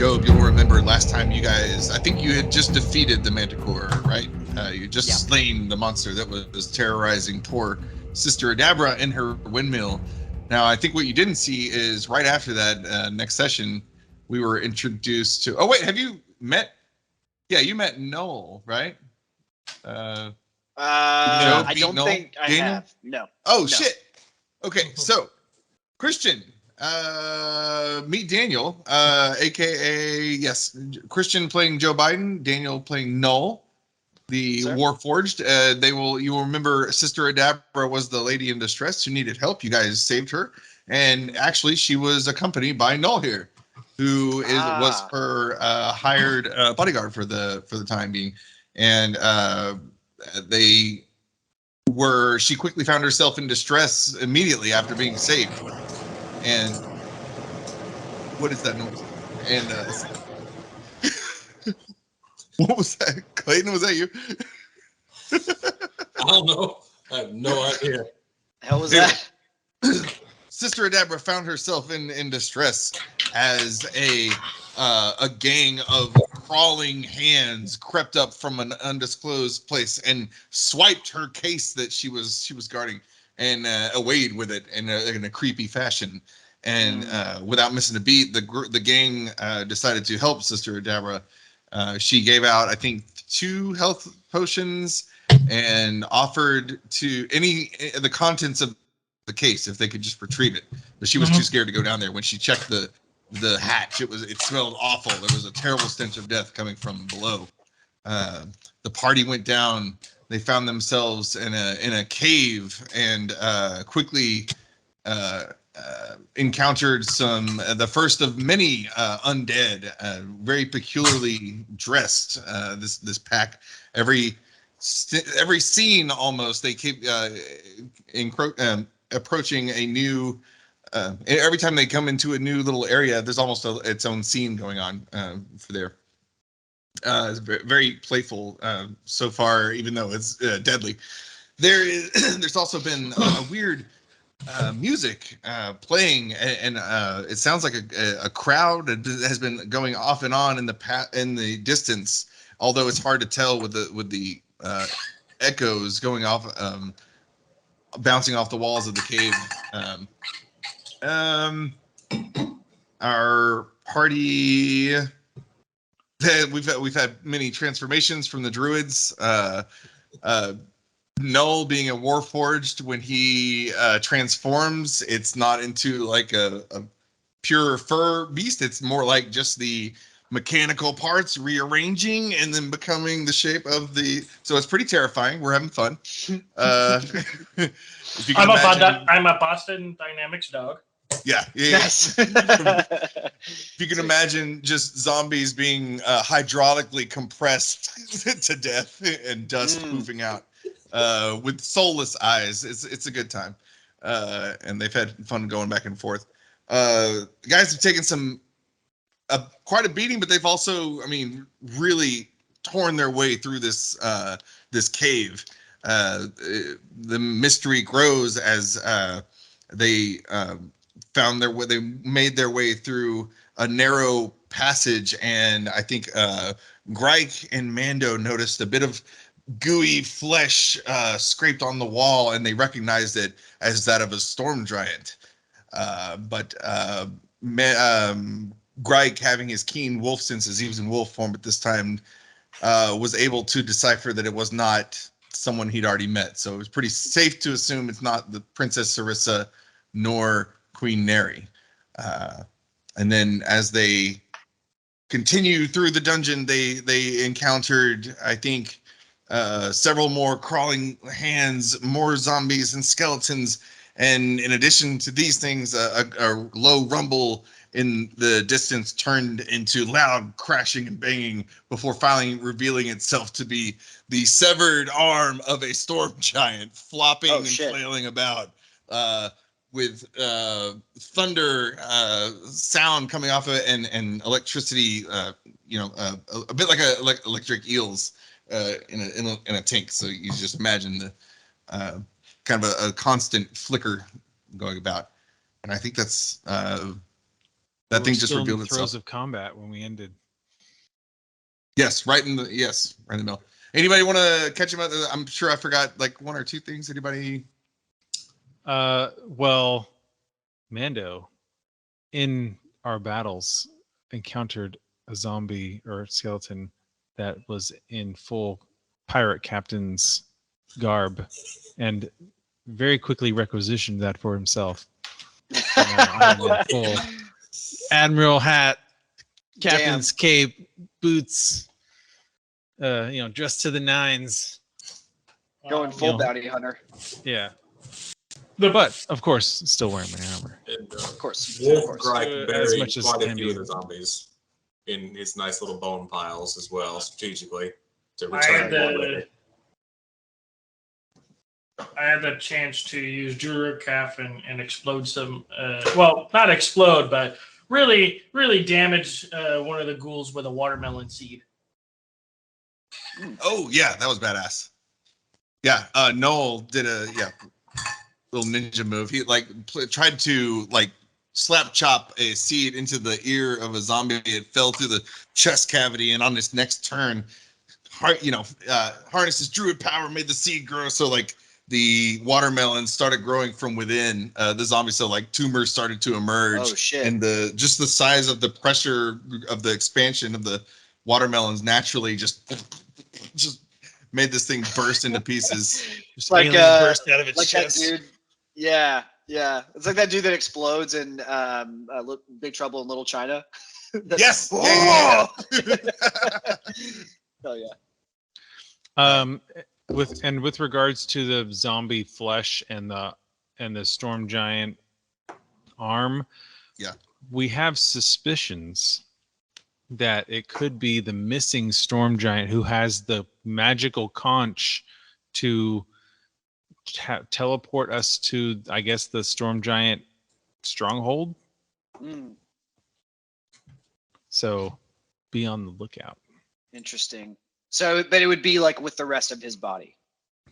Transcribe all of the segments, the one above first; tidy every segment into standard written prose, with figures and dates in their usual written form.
Job, you'll remember last time you guys, I think you had just defeated the Manticore, right? You just slain the monster that was terrorizing poor Sister Adabra in her windmill. Now, I think what you didn't see is right after that next session, we were introduced to. Oh wait, have you met? Yeah, you met Noel, right? I don't think I have. No. Oh no. Shit. Okay, so Christian, meet Daniel, aka yes, Christian playing Joe Biden, Daniel playing Noel, the Warforged. You will remember Sister Adabra was the lady in distress who needed help. You guys saved her, and actually she was accompanied by Noel here, who was her hired bodyguard for the time being, and she quickly found herself in distress immediately after being saved. And what is that noise? And what was that? Clayton, was that you? I don't know. I have no idea. Hell was that? Sister Adabra found herself in distress as a gang of crawling hands crept up from an undisclosed place and swiped her case that she was guarding and awayed with it in a creepy fashion. And without missing a beat, the gang decided to help Sister Adabra. She gave out, I think, 2 health potions and offered to the contents of the case if they could just retrieve it. But she was too scared to go down there. When she checked the hatch, it smelled awful. There was a terrible stench of death coming from below. The party went down. They found themselves in a cave and quickly encountered the first of many undead, very peculiarly dressed. This pack, every scene almost, they keep approaching a new. Every time they come into a new little area, there's almost its own scene going on for there. It's very, very playful so far, even though it's deadly. There's also been a weird music playing, and it sounds like a crowd has been going off and on in the distance. Although it's hard to tell with the echoes going off, bouncing off the walls of the cave. Our party, we've had many transformations from the druids. Null being a warforged, when he transforms, it's not into like a pure fur beast. It's more like just the mechanical parts rearranging and then becoming the shape of the. So it's pretty terrifying. We're having fun. I'm a Boston Dynamics dog. Yeah. Yes. If you can imagine just zombies being hydraulically compressed to death and dust poofing out with soulless eyes. It's a good time. And they've had fun going back and forth. Guys have taken quite a beating, but they've also, really torn their way through this cave. The mystery grows as they they made their way through a narrow passage, and I think Greik and Mando noticed a bit of gooey flesh scraped on the wall, and they recognized it as that of a storm giant. But Greik, having his keen wolf senses, he was in wolf form at this time, was able to decipher that it was not someone he'd already met. So it was pretty safe to assume it's not the Princess Sarissa nor Queen Neri. And then as they continue through the dungeon, they encountered, I think, several more crawling hands, more zombies and skeletons. And in addition to these things, a low rumble in the distance turned into loud crashing and banging before finally revealing itself to be the severed arm of a storm giant flopping and flailing about, with thunder sound coming off of it and electricity, a bit like electric eels in a tank. So you just imagine the kind of a constant flicker going about. And I think that's That thing We're just still in the revealed throes itself. of combat when we ended. Yes, right in the middle. Anybody want to catch him up? I'm sure I forgot like one or two things. Anybody? Well, Mando, in our battles, encountered a zombie or skeleton that was in full pirate captain's garb, and very quickly requisitioned that for himself. I'm in full admiral hat, captain's cape, boots, dressed to the nines. Going full bounty hunter. Yeah. But of course, still wearing my armor. And, Of course. Wolf Gripe As buried much as quite a can few be. of the zombies in his nice little bone piles as well, strategically, to I return had more later. the chance to use Duracaf and explode some. Well, not explode, but really, really damage one of the ghouls with a watermelon seed. Oh yeah, that was badass. Yeah, Noel did a little ninja move. He tried to slap chop a seed into the ear of a zombie. It fell through the chest cavity, and on this next turn, harnesses druid power made the seed grow. So the watermelon started growing from within the zombie. So tumors started to emerge. Oh shit! And the size of the pressure of the expansion of the watermelons naturally just made this thing burst into pieces. Just burst out of its chest. That dude. Yeah. It's like that dude that explodes in Big Trouble in Little China. Yes. Oh yeah. With regards to the zombie flesh and the storm giant arm, we have suspicions that it could be the missing storm giant who has the magical conch to teleport us to, I guess, the storm giant stronghold. So be on the lookout. Interesting. So, but it would be with the rest of his body.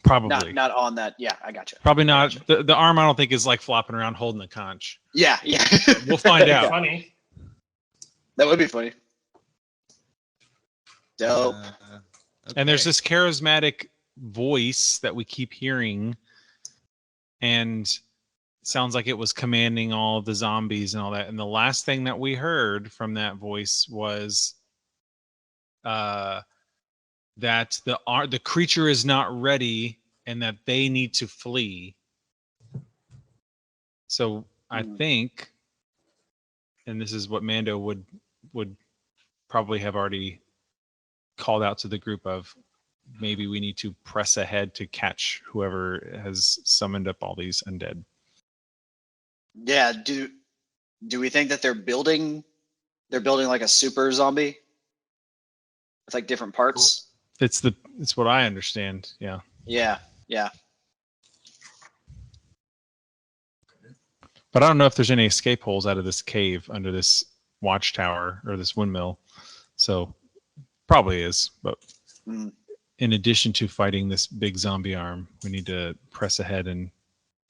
Probably not on that. Yeah, I gotcha. Probably not. The arm I don't think is flopping around holding the conch. Yeah. We'll find out. Funny. That would be funny. Dope. And there's this charismatic voice that we keep hearing, and sounds like it was commanding all of the zombies and all that. And the last thing that we heard from that voice was that the creature is not ready and that they need to flee. So I think, and this is what Mando would probably have already called out to the group of, maybe we need to press ahead to catch whoever has summoned up all these undead. Yeah. Do we think that they're building like a super zombie with different parts? It's what I understand. Yeah. Yeah. But I don't know if there's any escape holes out of this cave under this watchtower or this windmill. So probably is. But in addition to fighting this big zombie arm, we need to press ahead and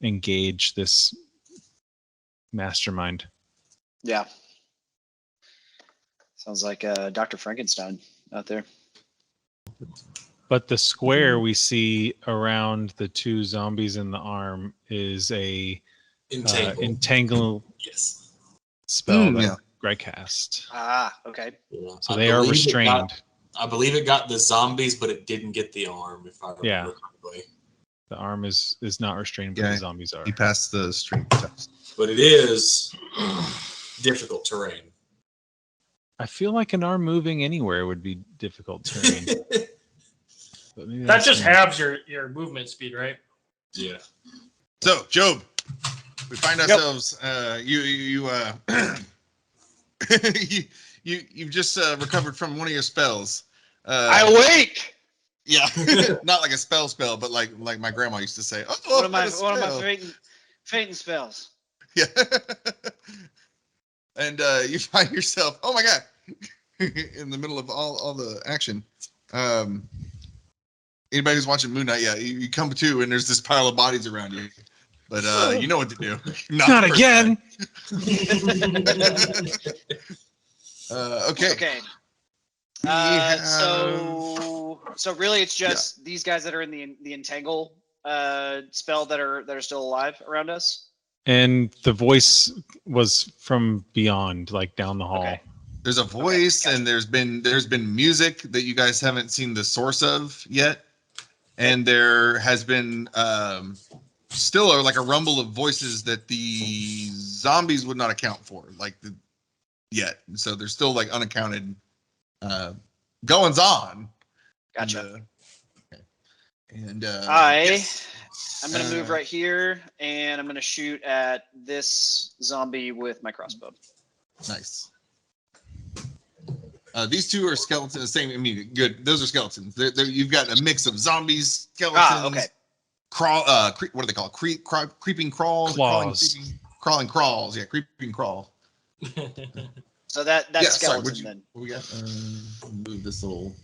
engage this mastermind. Yeah. Sounds like Dr. Frankenstein out there. But the square we see around the two zombies in the arm is a entangle spell that Greg cast. Okay. Yeah. So they are restrained. I believe it got the zombies, but it didn't get the arm, if I remember correctly. The arm is not restrained, but the zombies are. He passed the strength test. But it is difficult terrain. I feel like an arm moving anywhere would be difficult terrain. But maybe That just halves your movement speed, right? Yeah. So, Job, we find ourselves. You've just recovered from one of your spells. I awake. Yeah, not like a spell, but like my grandma used to say. Oh, one of my fainting spells. Yeah. And you find yourself, oh my god, in the middle of all the action. Anybody who's watching Moon Knight, you come to and there's this pile of bodies around you. but you know what to do. Not the first again. Okay. Okay. We have- So really, it's just these guys that are in the entangle spell that are still alive around us. And the voice was from beyond, like down the hall. Okay. There's a voice, gotcha. and there's been music that you guys haven't seen the source of yet, and there has been still like a rumble of voices that the zombies would not account for, yet. So there's still like unaccounted goings on. Gotcha. And I'm gonna move right here, and I'm gonna shoot at this zombie with my crossbow. Nice. These two are skeletons. Same. I mean, good. Those are skeletons. You've got a mix of zombies, skeletons. Okay. Crawl. What are they called? Creeping crawls. Claws. Crawling crawls. Yeah, creeping crawl. So that's Yeah, sorry, skeleton what'd you- then. What we got? Move this little.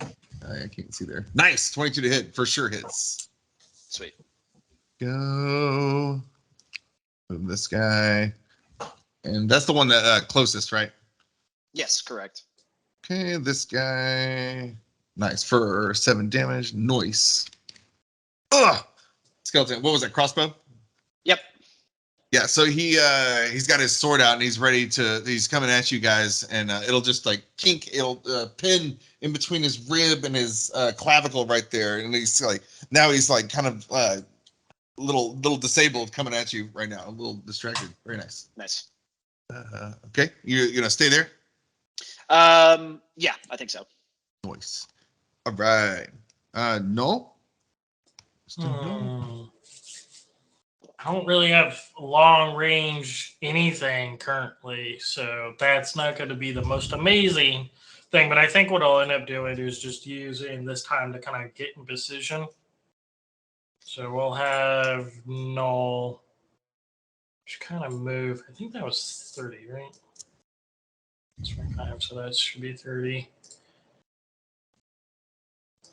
I can't see there. Nice. 22 to hit. For sure hits. Sweet. Go. Move this guy. And that's the one that closest, right? Yes, correct. Okay, this guy. Nice for 7 damage. Nice. Ugh. Skeleton. What was that? Crossbow? Yep. Yeah. So he's got his sword out and he's ready to. He's coming at you guys, and it'll just like kink. It'll pin in between his rib and his clavicle right there, and he's like kind of little disabled coming at you right now. A little distracted. Very nice. Nice. Okay. You're gonna stay there. Yeah, I think so. Nice. All right. No. Still no. Hmm. I don't really have long range anything currently, so that's not going to be the most amazing thing. But I think what I'll end up doing is just using this time to kind of get in position. So we'll have Null just kind of move. I think that was 30, right? That's 25, so that should be 30.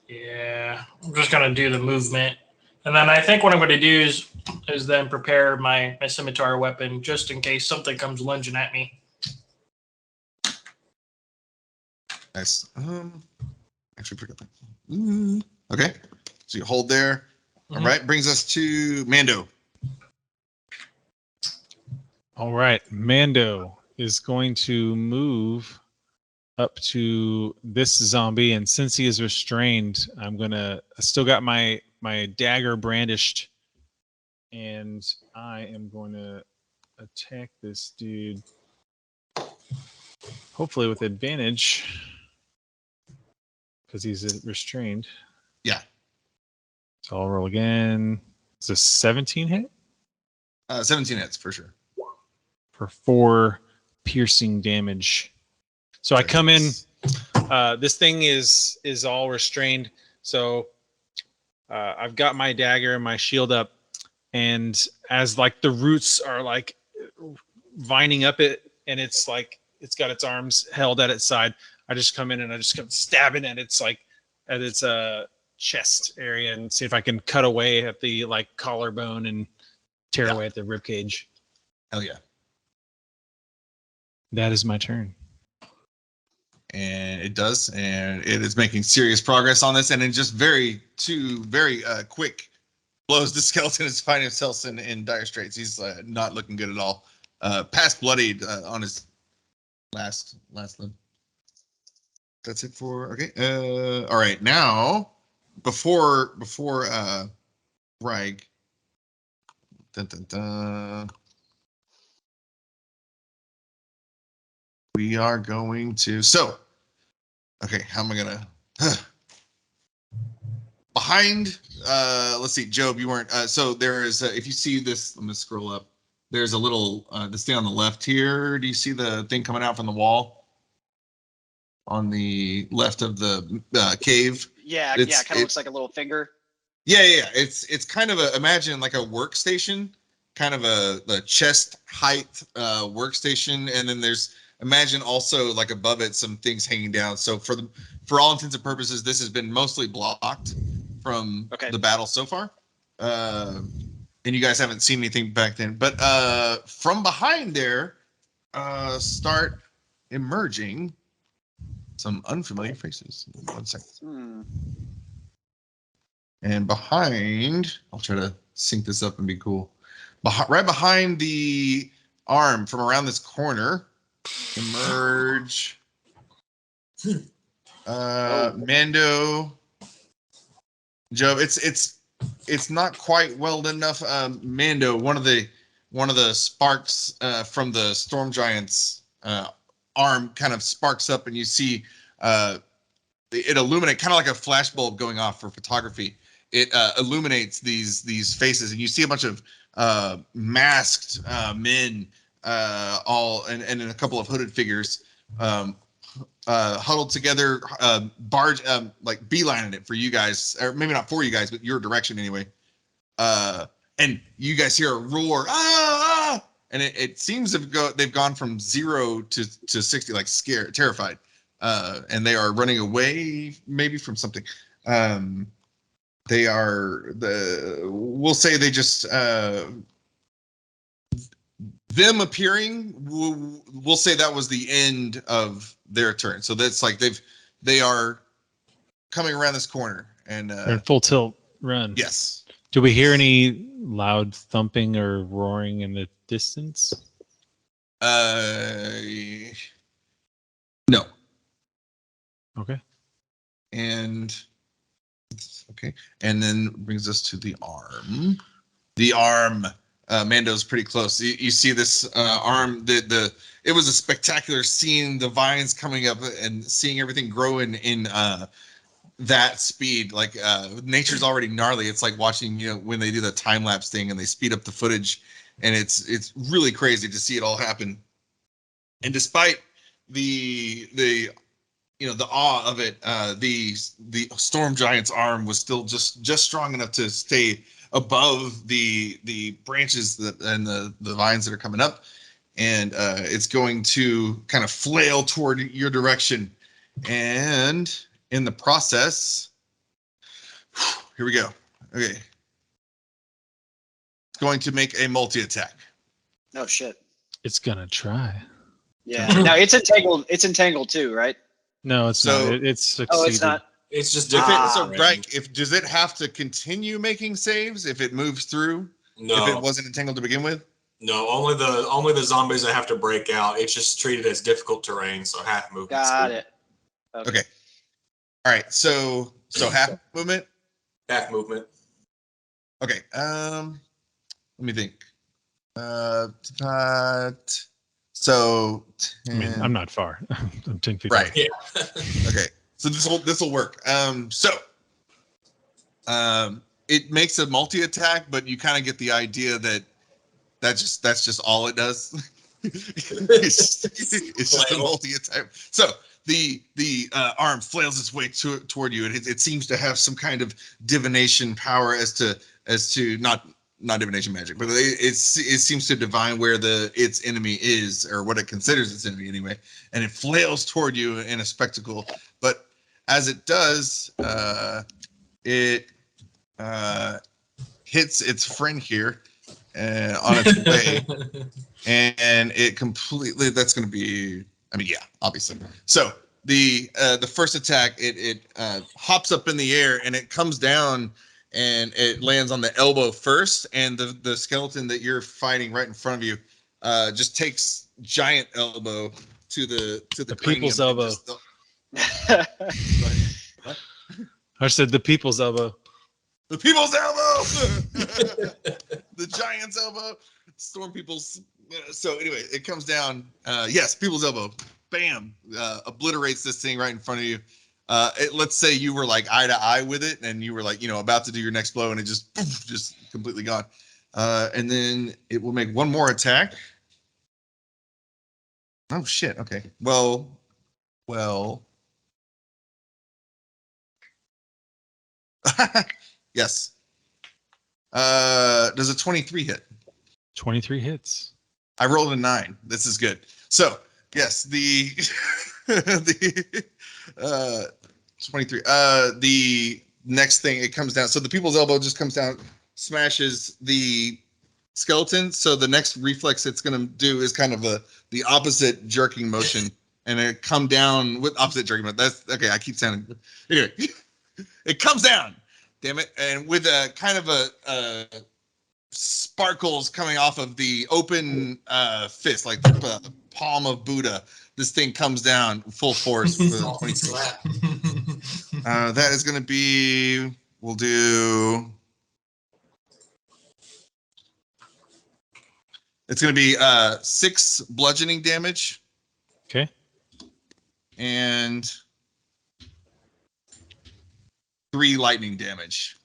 Yeah, I'm just going to do the movement. And then I think what I'm going to do is then prepare my scimitar weapon just in case something comes lunging at me. Nice. Actually forgot that. Okay. So you hold there. Mhm. All right. Brings us to Mando. All right, Mando is going to move up to this zombie, and since he is restrained, I still got my dagger brandished, and I am going to attack this dude, hopefully with advantage, because he's restrained. Yeah. So I'll roll again. It's a 17 hit 17 hits for sure. for 4 piercing damage. So I come in. This thing is all restrained. So I've got my dagger and my shield up, and as like the roots are like vining up it, and it's like it's got its arms held at its side, I just come in and I just come stabbing at its chest area and see if I can cut away at the like collarbone and tear away at the rib cage. Hell yeah. That is my turn. And it does, and it is making serious progress on this, and in just very quick blows, the skeleton is finding himself in dire straits. He's not looking good at all. Past bloodied on his last limb. That's it for okay. All right, now before Rag. Dun, dun, dun. We are going to okay, how am I gonna behind let's see, Job, you weren't so there is if you see this, I'm gonna scroll up, there's a little this thing on the left here. Do you see the thing coming out from the wall on the left of the cave? Yeah, It's- yeah, kind of looks like a little finger. Yeah. It's kind of imagine like a workstation, kind of the chest height workstation, and then there's imagine also like above it some things hanging down. So for all intents and purposes, this has been mostly blocked from Okay. the battle so far. and you guys haven't seen anything back then. But from behind there, start emerging some unfamiliar faces. 1 second. Hmm. And behind, I'll try to sync this up and be cool. Right behind the arm, from around this corner, emerge Mando, Joe. It's not quite well enough. Mando, one of the sparks from the storm giant's arm kind of sparks up, and you see it illuminate, kind of like a flash bulb going off for photography. It illuminates these faces, and you see a bunch of masked men, all and then a couple of hooded figures huddled together, like beelining it for you guys, or maybe not for you guys, but your direction anyway. And you guys hear a roar, ah! And it seems they've gone from 0 to 60, like scared, terrified, and they are running away, maybe from something. We'll say they just them appearing. We'll say that was the end of their turn. So that's like they are coming around this corner, and They're in full tilt run. yes. Do we hear any loud thumping or roaring in the distance? No. Okay. And okay, and then brings us to the arm. The arm, Mando's pretty close. You see this arm. It was a spectacular scene. The vines coming up and seeing everything grow in that speed. Like nature's already gnarly. It's like watching when they do the time lapse thing and they speed up the footage, and it's really crazy to see it all happen. And despite the awe of it, the storm giant's arm was still just strong enough to stay above the branches and the vines that are coming up, and it's going to kind of flail toward your direction. And in the process, here we go. Okay, it's going to make a multi-attack. No shit. It's gonna try. Yeah. Now it's entangled. It's entangled too, right? No, it's So- not. It's succeeded. Oh, it's not. It's just If different. so, Greg, does it have to continue making saves if it moves through? No, If it wasn't entangled to begin with? no, only the zombies that have to break out. It's just treated as difficult terrain, so half movement. Got it. Okay. All right. So half movement. Half movement. Okay. Let me think. So 10, I mean, I'm not far. I'm 10 feet. right. away. Yeah. Okay. So this will work. It makes a multi-attack, but you kind of get the idea that that's just all it does. it's just a multi-attack. So the arm flails its way toward you, and it seems to have some kind of divination power as to not divination magic, but it seems to divine where its enemy is, or what it considers its enemy anyway, and it flails toward you in a spectacle. But as it does, it hits its friend here on its way, and it completely. That's going to be. I mean, yeah, obviously. So the first attack, it hops up in the air and it comes down and it lands on the elbow first, and the skeleton that you're fighting right in front of you just takes giant elbow to the people's cranium and elbow. just- What? I said the people's elbow. The people's elbow, the giant's elbow, storm people's. So anyway, it comes down. Yes, people's elbow. Bam! Obliterates this thing right in front of you. Let's say you were like eye to eye with it, and you were like, about to do your next blow, and it just completely gone. And then it will make one more attack. Oh shit! Okay. Well. Yes. Does a 23 hit? 23 hits. I rolled a 9. This is good. So yes, the 23. The next thing, it comes down. So the people's elbow just comes down, smashes the skeleton. So the next reflex it's going to do is kind of the opposite jerking motion, and it come down with opposite jerking motion. That's okay. I keep sounding anyway. It comes down, damn it, and with a kind of a sparkles coming off of the open fist, like the palm of Buddha. This thing comes down full force. For 22. That is going to be. We'll do. It's going to be 6 bludgeoning damage. Okay. And 3 lightning damage.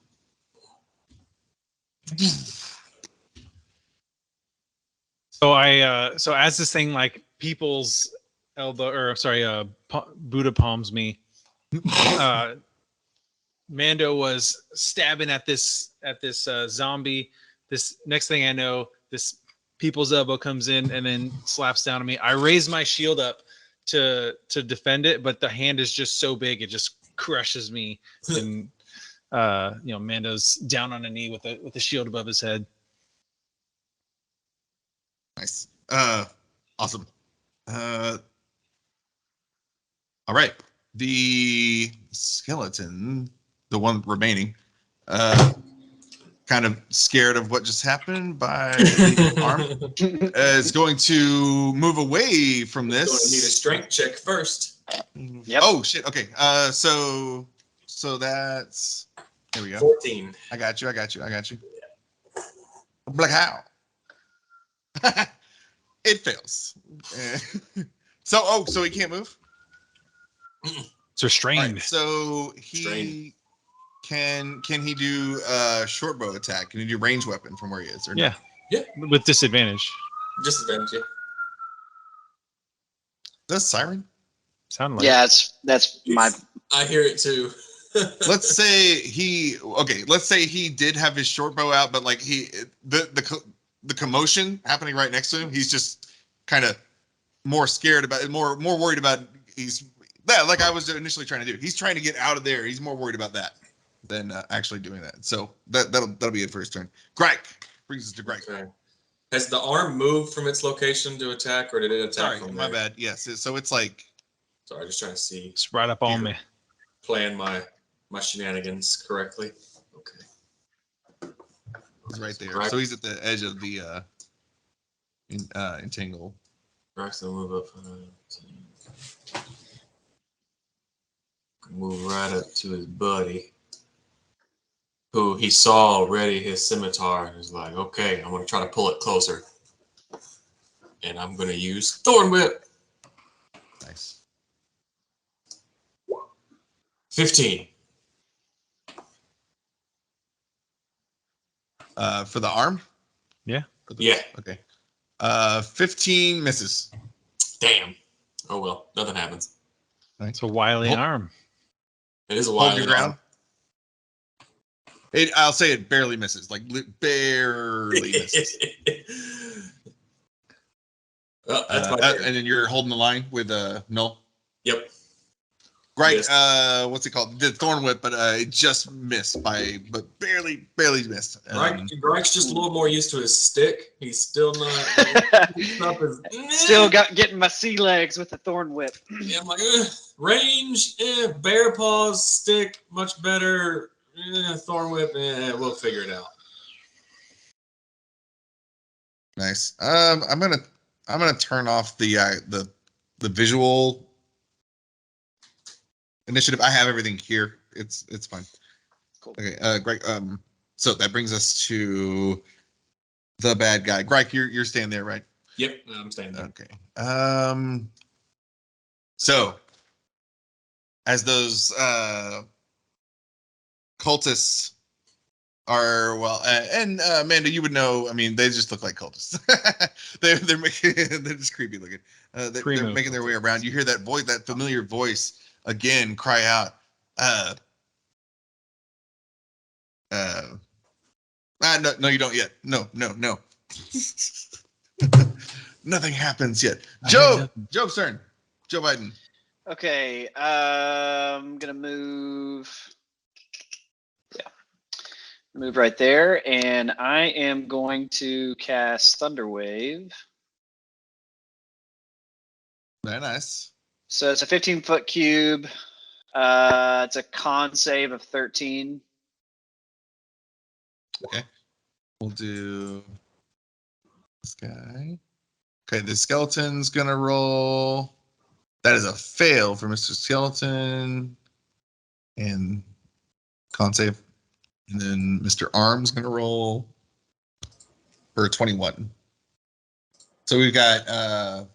So so as this thing like people's elbow, or sorry, Buddha palms me. Mando was stabbing at this zombie. This next thing I know, this people's elbow comes in and then slaps down on me. I raise my shield up to defend it, but the hand is just so big it just crushes me. And Mando's down on a knee with the shield above his head. Nice. Awesome. All right. The skeleton, the one remaining, kind of scared of what just happened by the arm, is going to move away from Going to need a this. strength check first. Yep. Oh shit. Okay. So that's. There we go. 14. I got you. Black how? It fails. So he can't move. It's restrained. Right, so he Strained. can he do a short bow attack? Can he do range weapon from where he is? Or no? Yeah. With disadvantage. Disadvantage. Yeah. That's Siren. Sound like. Yeah, that's my. I hear it too. Let's say he did have his short bow out, but like the commotion happening right next to him, he's just kind of more scared about it, more worried about like I was initially trying to do. He's trying to get out of there. He's more worried about that than actually doing that. So that'll be it for his turn. Greg brings us to Greg. Okay. Has the arm moved from its location to attack, or did it attack Sorry, from my there? bad. Yes, so it's like Sorry, just trying to see, It's right up on me. plan my shenanigans correctly. Okay. he's right there. Right. So he's at the edge of the entangle. Rock's gonna move up. Move right up to his buddy, who he saw already his scimitar, and is like, okay, I'm gonna try to pull it closer, and I'm gonna use Thorn Whip. Nice. 15. For the arm? Yeah. Yeah. Okay. 15 misses. Damn. Oh well, nothing happens. It's a wily Hold- arm. It is a Hold wild your ground. I'll say it barely misses, like barely misses. Well, that's my turn. And then you're holding the line with Null. Yep. Right. Yes. What's it called? The Thorn Whip, but it just missed but barely missed. Greg's just a little more used to his stick. He's still not. Still getting my sea legs with the thorn whip. Yeah, I'm like, range, bear paws, stick, much better. Thorn whip, we'll figure it out. Nice. I'm gonna turn off the visual initiative. I have everything here. It's fine. Cool. Okay. Greg. So that brings us to the bad guy. Greg, you're staying there, right? Yep, I'm staying there. Okay. So as those cultists are and Amanda, you would know. I mean, they just look like cultists. they're just creepy looking. They're making their way around. You hear that voice, that familiar voice again, cry out. No, you don't yet. No. Nothing happens yet. Joe's turn. Joe Biden. Okay, I'm gonna move. Yeah, Move right there, and I am going to cast Thunderwave. Very nice. So it's a 15-foot cube. It's a con save of 13. Okay. We'll do this guy. Okay, the skeleton's gonna roll. That is a fail for Mr. Skeleton. And con save. And then Mr. Arm's gonna roll for a 21. So we've got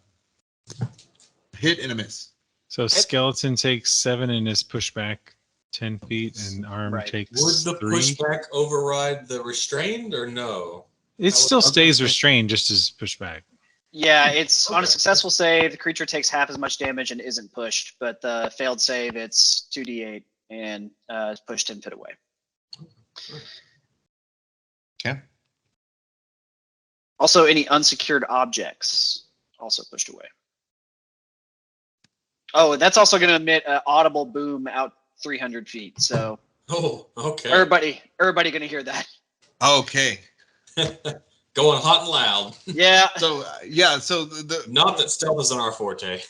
hit and a miss. So skeleton takes 7 and is pushed back 10 feet, and arm Right. takes Would the 3. pushback override the restrained or no? It still stays okay. restrained, just as pushed back. Yeah, it's on a Okay. successful save, the creature takes half as much damage and isn't pushed, but the failed save, it's 2d8 and is pushed 10 feet away. Okay. Also, any unsecured objects also pushed away. Oh, that's also going to emit an audible boom out 300 feet. So Oh, okay. everybody going to hear that. Okay. Going hot and loud. Yeah. So yeah, so the Not that stealth isn't our forte.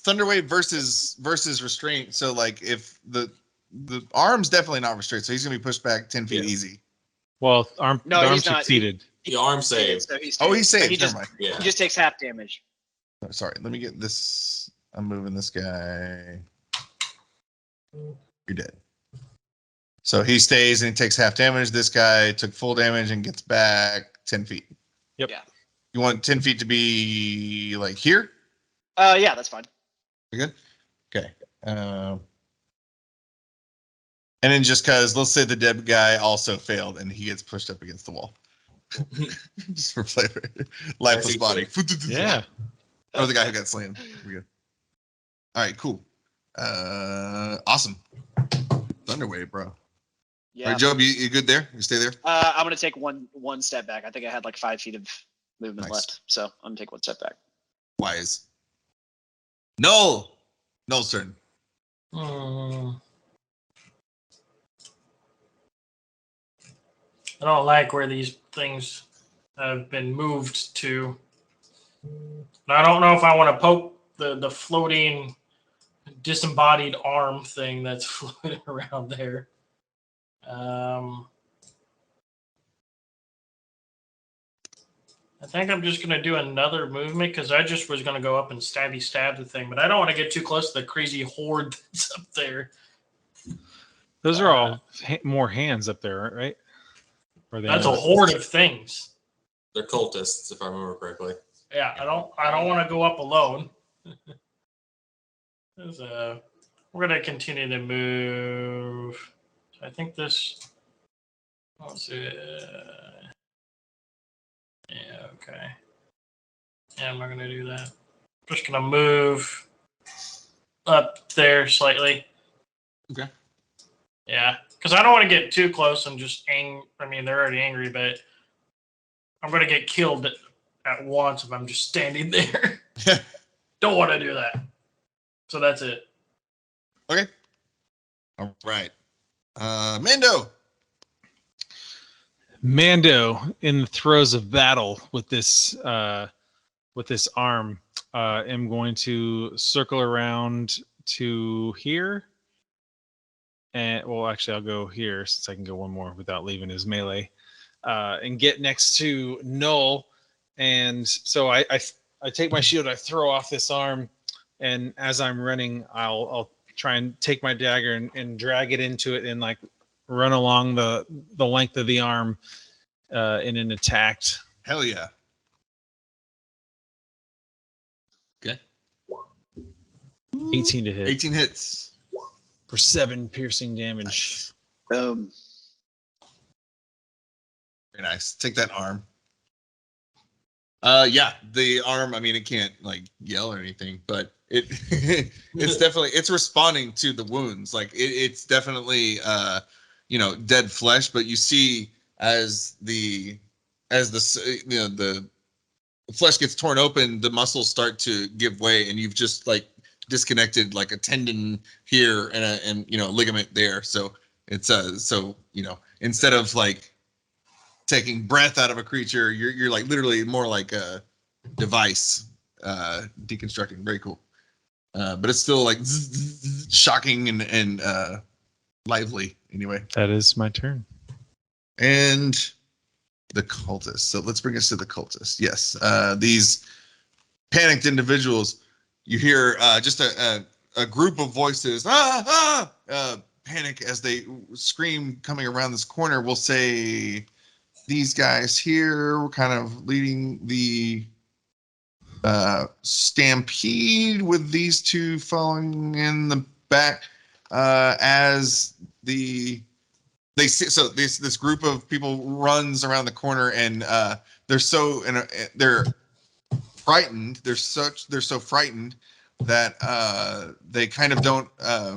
Thunderwave versus restraint. So like if the arm's definitely not restrained, so he's gonna be pushed back 10 feet Yeah. easy. Well, No, the arm he's not. succeeded. The arm save. So he's Oh, he's so saved. he Never just, mind. Yeah. he just takes half damage. Oh, sorry, let me get this. I'm moving this guy. You're dead. So he stays and he takes half damage. This guy took full damage and gets back 10 feet. Yep. Yeah. You want 10 feet to be like here? Yeah, that's fine. We good? Okay. And then just because, let's say the dead guy also failed and he gets pushed up against the wall. Just for flavor. Lifeless body. Yeah. Or the guy who got slammed. We're good. All right, cool. Awesome. Thunderwave, bro. Yeah. All right, Job, you good there? You stay there? I'm going to take one step back. I think I had like 5 feet of movement Nice. left. So I'm going to take one step back. Wise. No. No, sir. I don't like where these things have been moved to. I don't know if I want to poke the floating disembodied arm thing that's floating around there. I think I'm just going to do another movement because I just was going to go up and stab the thing, but I don't want to get too close to the crazy horde that's up there. Those are all more hands up there, right? Or they That's a horde of things. They're cultists, if I remember correctly. Yeah, I don't want to go up alone. We're gonna continue to move. I think this. Let's see. Yeah. Okay. Yeah, I'm not gonna do that. Just gonna move up there slightly. Okay. Yeah, because I don't want to get too close and just I mean, they're already angry, but I'm gonna get killed at once if I'm just standing there. Don't want to do that. So that's it. Okay. All right. Mando. Mando in the throes of battle with this arm. Am going to circle around to here. And well, actually, I'll go here since I can go one more without leaving his melee, and get next to Null. And so I take my shield, I throw off this arm, and as I'm running, I'll try and take my dagger and drag it into it and like run along the length of the arm in an attack. Hell yeah. Okay. 18 to hit 18 hits. for 7 piercing damage. Boom. Very nice. Take that arm. Yeah, the arm, I mean, it can't like yell or anything, but it's definitely, it's responding to the wounds. Like it's definitely, dead flesh, but you see as the flesh gets torn open, the muscles start to give way, and you've just like disconnected like a tendon here and a ligament there. So it's instead of like taking breath out of a creature, you're like literally more like a device deconstructing. Very cool. But it's still like shocking and lively anyway. That is my turn. And the cultists. So let's bring us to the cultists. Yes, these panicked individuals. You hear just a group of voices, panic as they scream coming around this corner. We'll say these guys here were kind of leading the stampede with these two following in the back as they see, so this group of people runs around the corner and they're frightened. They're so frightened that they kind of don't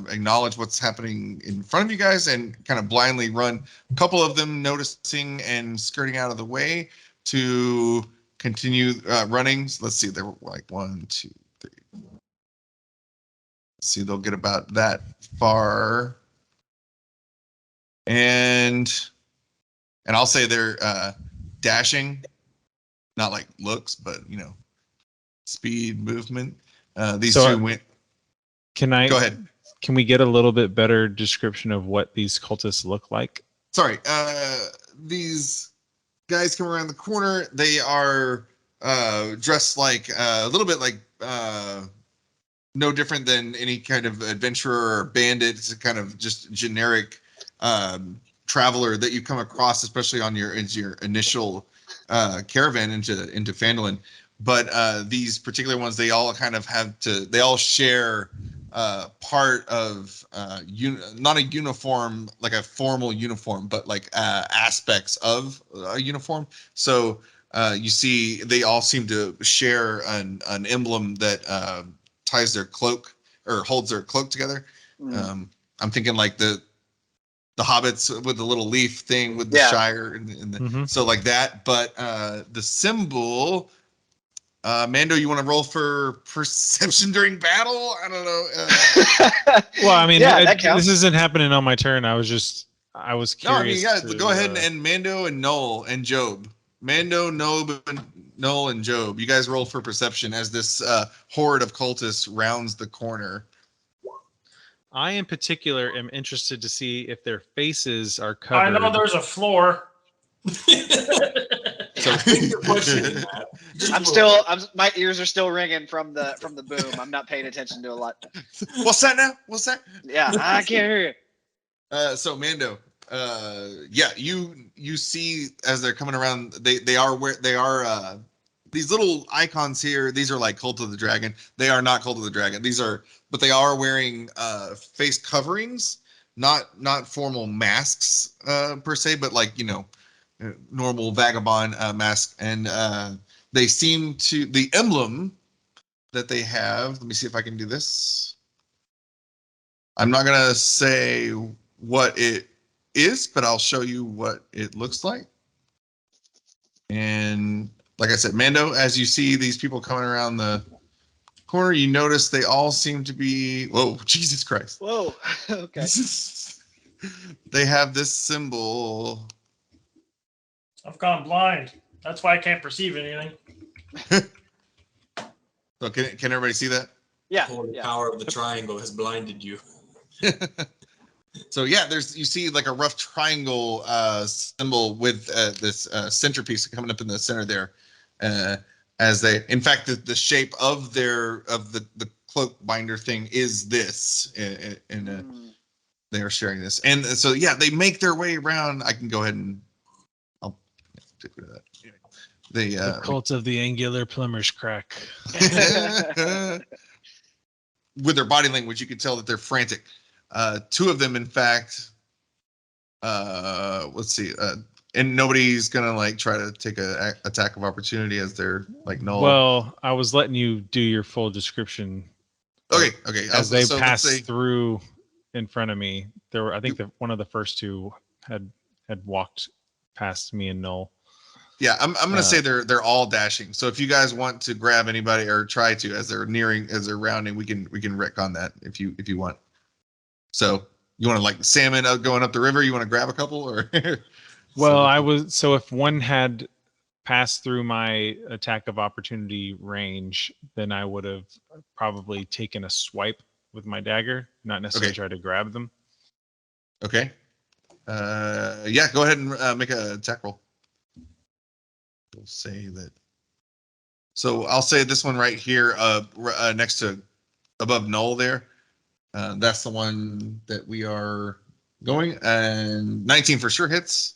acknowledge what's happening in front of you guys and kind of blindly run. A couple of them noticing and skirting out of the way to continue running. So let's see, there were like 1, 2, 3. Let's see, they'll get about that far. And I'll say they're dashing, not like looks, but speed, movement. These two went. Can I go ahead? Can we get a little bit better description of what these cultists look like? Sorry, these guys come around the corner. They are dressed like a little bit like no different than any kind of adventurer or bandit. It's a kind of just generic traveler that you come across, especially on your initial caravan into Phandalin. But these particular ones, they all kind of they all share part of not a uniform, like a formal uniform, but like aspects of a uniform. So you see, they all seem to share an emblem that ties their cloak or holds their cloak together. I'm thinking like the hobbits with the little leaf thing with the shire and so like that. But the symbol. Mando, you want to roll for perception during battle? I don't know. Well, I mean, that counts. This isn't happening on my turn. I was curious. No, I mean, yeah, go ahead and Mando and Noel and Job. Mando, Noel, and Job. You guys roll for perception as this horde of cultists rounds the corner. I, in particular, am interested to see if their faces are covered. I know there's a floor. So my ears are still ringing from the boom. I'm not paying attention to a lot. What's that now? What's that? Yeah, I can't hear you. So Mando, you see as they're coming around, they are these little icons here. These are like Cult of the Dragon. They are not Cult of the Dragon. But they are wearing face coverings, not formal masks per se, but like normal vagabond mask, and they seem to, the emblem that they have, let me see if I can do this. I'm not gonna say what it is, but I'll show you what it looks like. And like I said, Mando, as you see these people coming around the corner, you notice they all seem to be, whoa, Jesus Christ. Whoa, okay. They have this symbol. I've gone blind. That's why I can't perceive anything. So can everybody see that? Yeah. The power of the triangle has blinded you. So yeah, you see like a rough triangle symbol with this centerpiece coming up in the center there. As they, in fact, the shape of the cloak binder thing is this, and they are sharing this. And so yeah, they make their way around. I can go ahead and I'll take rid of that. The Cult of the Angular Plumber's Crack. With their body language, you can tell that they're frantic. Two of them, in fact, let's see, and nobody's gonna like try to take a attack of opportunity as they're like null. Well, I was letting you do your full description. Okay. As they passed through in front of me, there were, I think, one of the first two had walked past me and Null. Yeah, I'm gonna say they're all dashing. So if you guys want to grab anybody or try to as they're rounding, we can wreck on that if you want. So You want to like salmon going up the river? You want to grab a couple or? Well, so if one had passed through my attack of opportunity range, then I would have probably taken a swipe with my dagger, not necessarily Okay. try to grab them. Okay. Yeah, go ahead and make an attack roll. We'll say that. So I'll say this one right here, next to above null there. That's the one that we are going, and 19 for sure hits.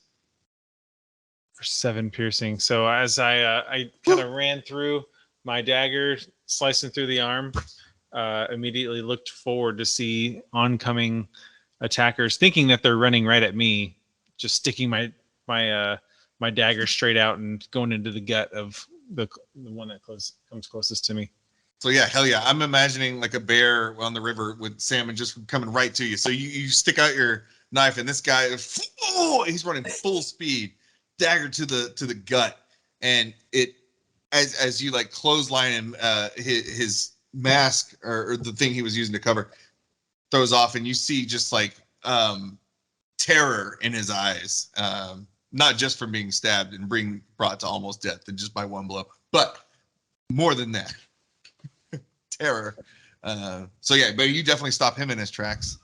For 7 piercing. So as I kind of ran through my dagger, slicing through the arm, immediately looked forward to see oncoming attackers, thinking that they're running right at me, just sticking my dagger straight out and going into the gut of the one that comes closest to me. So yeah, hell yeah. I'm imagining like a bear on the river with salmon just coming right to you. So you stick out your knife, and this guy, he's running full speed, dagger to the gut, and it as you like clothesline him, his mask or the thing he was using to cover throws off, and you see just like terror in his eyes, not just from being stabbed and brought to almost death and just by one blow, but more than that. Terror. So yeah, but you definitely stop him in his tracks.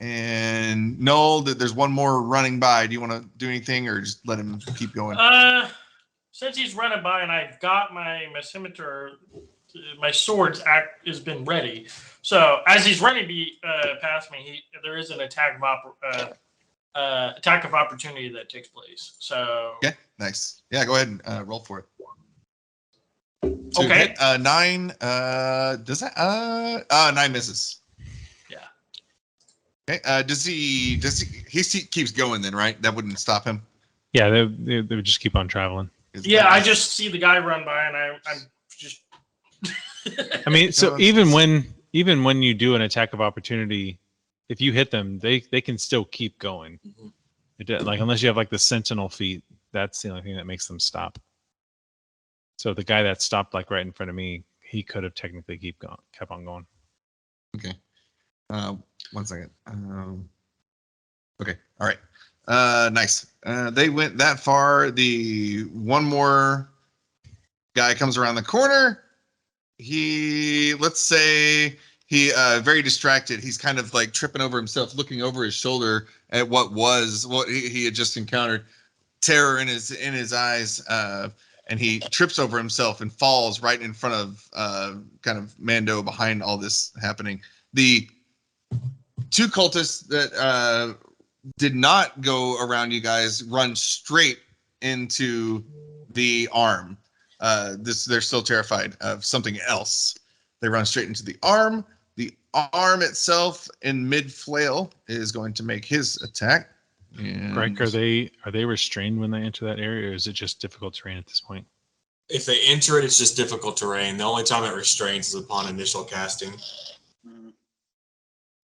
And Noel, there's one more running by. Do you want to do anything or just let him keep going? Since he's running by and I've got my scimitar, my sword's has been ready. So as he's running past me, there is an attack of opportunity that takes place. So Yeah, nice. Yeah, go ahead and roll for it. Okay. 9. Does that? 9 misses. Yeah. Okay. Does he keeps going then, right? That wouldn't stop him. Yeah, they would just keep on traveling. Yeah, I just see the guy run by, and I'm just. I mean, so even when you do an attack of opportunity, if you hit them, they can still keep going. Like unless you have like the sentinel feat, that's the only thing that makes them stop. So the guy that stopped like right in front of me, he could have technically kept on going. Okay. 1 second. Okay. All right. Nice. They went that far. The one more guy comes around the corner. Let's say he very distracted. He's kind of like tripping over himself, looking over his shoulder at what he had just encountered. Terror in his eyes, and he trips over himself and falls right in front of kind of Mando behind all this happening. The 2 cultists that did not go around you guys run straight into the arm. They're still terrified of something else. They run straight into the arm. The arm itself in mid-flail is going to make his attack. And Greg, are they restrained when they enter that area, or is it just difficult terrain at this point? If they enter it, it's just difficult terrain. The only time it restrains is upon initial casting.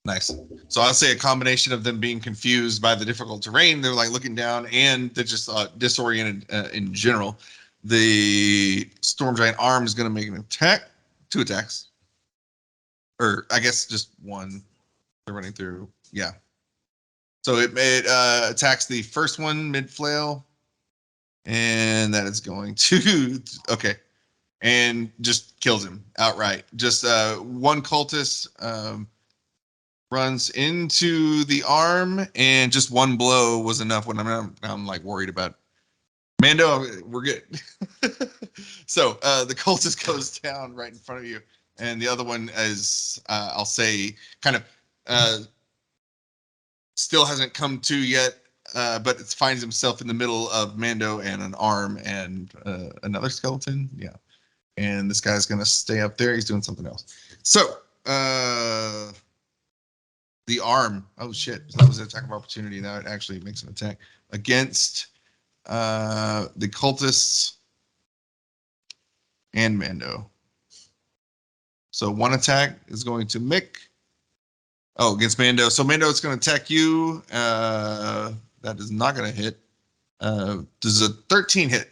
Nice. So I'll say a combination of them being confused by the difficult terrain. They're like looking down, and they're just disoriented in general. The storm giant arm is going to make an attack. 2 attacks. Or I guess just one. They're running through. Yeah. So it attacks the first one mid-flail. And that is going to... Okay. And just kills him outright. Just one cultist... runs into the arm, and just one blow was enough. When I'm like worried about Mando, we're good. So the cultist goes down right in front of you, and the other one is I'll say kind of still hasn't come to yet, but it finds himself in the middle of Mando and an arm and another skeleton. Yeah, and this guy's gonna stay up there. He's doing something else. So. The arm. Oh shit! So that was an attack of opportunity. Now it actually makes an attack against the cultists and Mando. So one attack is going to Mick. Oh, against Mando. So Mando, it's going to attack you. That is not going to hit. Does a 13 hit?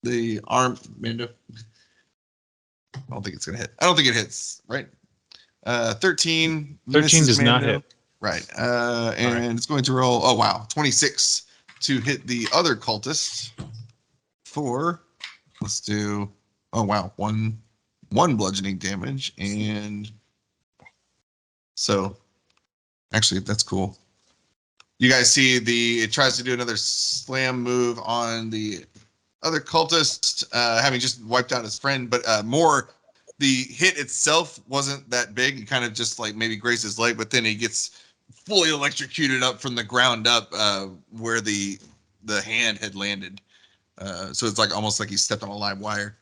The arm, Mando. I don't think it's going to hit. I don't think it hits, right? 13. 13 misses does not Mando. hit. Right. And it's going to roll. Oh wow, 26 to hit the other cultist. For let's do. Oh wow, one bludgeoning damage, and so actually that's cool. You guys see it tries to do another slam move on the other cultist, having just wiped out his friend, but more the hit itself wasn't that big. It kind of just like maybe grazed his leg, but then he gets fully electrocuted up from the ground up where the hand had landed. So it's like almost like he stepped on a live wire.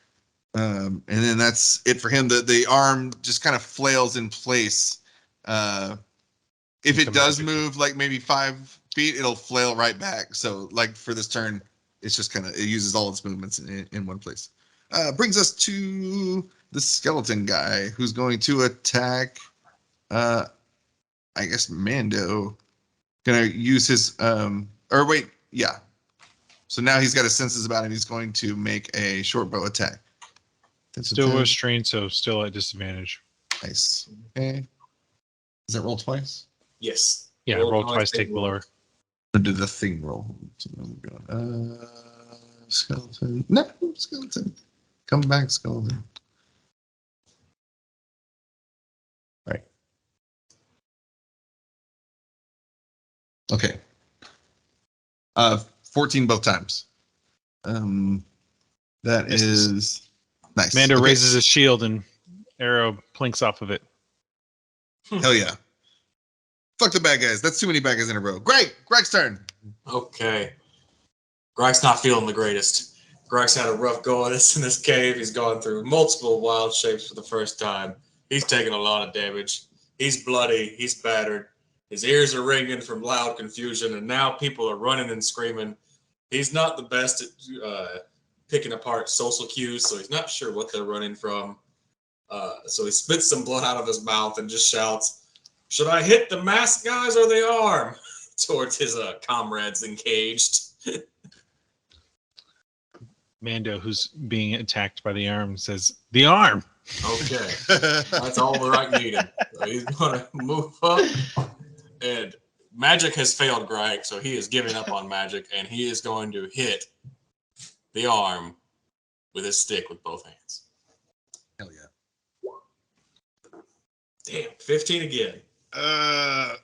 And then that's it for him. The arm just kind of flails in place. If it does move like maybe 5 feet, it'll flail right back. So like for this turn, it's just kind of, it uses all its movements in one place. Brings us to the skeleton guy who's going to attack, I guess Mando. Gonna use his, or wait, yeah. So now he's got his senses about him. He's going to make a short bow attack. Still restrained, so still at disadvantage. Nice. Okay. Does that roll twice? Yes. Yeah, roll twice, take the lower. Or did the thing roll? Skeleton. No, skeleton. Come back, skeleton. Right. Okay. 14 both times. That is nice. Mando Okay. raises his shield and arrow plinks off of it. Hell yeah. Fuck the bad guys. That's too many bad guys in a row. Great. Greg's turn. Okay. Greg's not feeling the greatest. Greg's had a rough go of this in this cave. He's gone through multiple wild shapes for the first time. He's taken a lot of damage. He's bloody. He's battered. His ears are ringing from loud confusion, and now people are running and screaming. He's not the best at picking apart social cues, so he's not sure what they're running from. So he spits some blood out of his mouth and just shouts, "Should I hit the masked guys or the arm?" towards his comrades encaged. Mando, who's being attacked by the arm, says, "The arm." Okay, that's all the right needed. So he's going to move up, and magic has failed Greg, so he is giving up on magic, and he is going to hit the arm with his stick with both hands. Hell yeah. Damn, 15 again.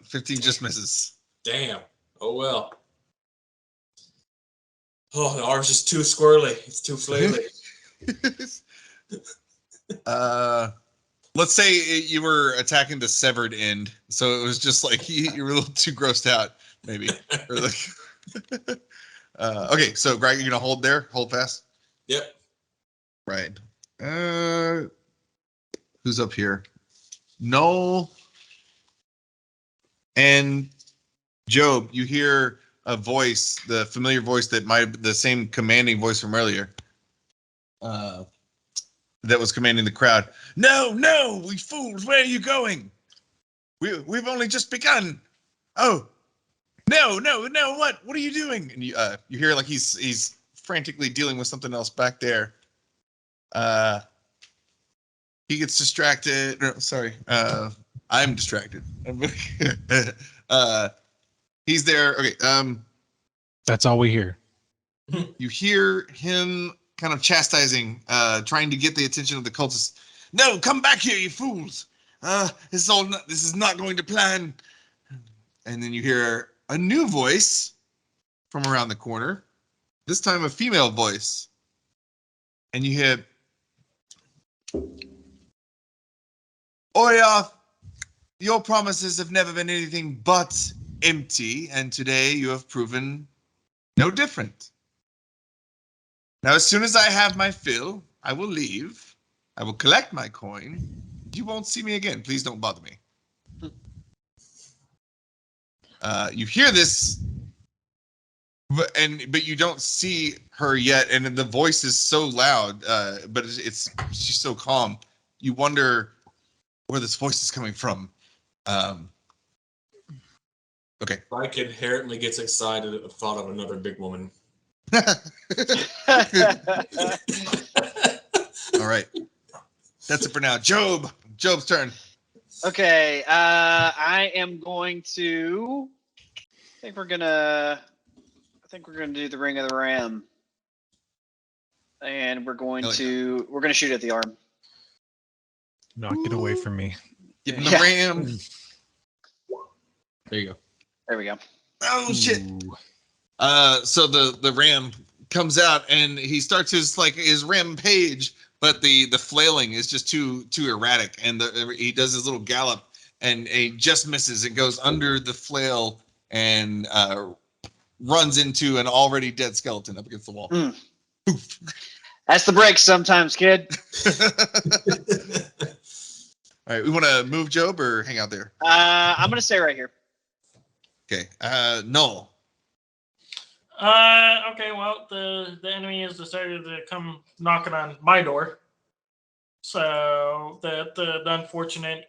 15 just misses. Damn. Oh well. Oh, the arm's just too squirrely. It's too flaily. Let's say you were attacking the severed end, so it was just like you were a little too grossed out, maybe. Or like, okay, so Greg, you're gonna hold there, hold fast. Yep. Right. Who's up here? Noel and Job. You hear a voice, the familiar voice that might have the same commanding voice from earlier. That was commanding the crowd. No, we fools! Where are you going? We've only just begun. Oh, no! What are you doing? And you hear like he's frantically dealing with something else back there. He gets distracted. No, sorry, I'm distracted. He's there. Okay. That's all we hear. You hear him kind of chastising, trying to get the attention of the cultists. No, come back here, you fools! This is not going to plan. And then you hear a new voice from around the corner. This time, a female voice, and you hear, "Oreioth, your promises have never been anything but empty, and today you have proven no different. Now, as soon as I have my fill, I will leave. I will collect my coin. You won't see me again. Please don't bother me." You hear this, but you don't see her yet, and the voice is so loud, but she's so calm. You wonder where this voice is coming from. Okay. Mike inherently gets excited at the thought of another big woman. All right. That's it for now. Job's turn. Okay, I am going to. I think we're gonna do the Ring of the Ram, and we're going Hell yeah. to shoot at the arm. Knock it away from me. Give him the Yeah. ram. There you go. There we go. Oh shit. Ooh. So the ram comes out and he starts his rampage, but the flailing is just too erratic, and he does his little gallop and he just misses. It goes under the flail and runs into an already dead skeleton up against the wall. That's the break sometimes, kid. All right, we want to move Job or hang out there? I'm gonna stay right here. Okay. Null. Okay, well, the enemy has decided to come knocking on my door. So the unfortunate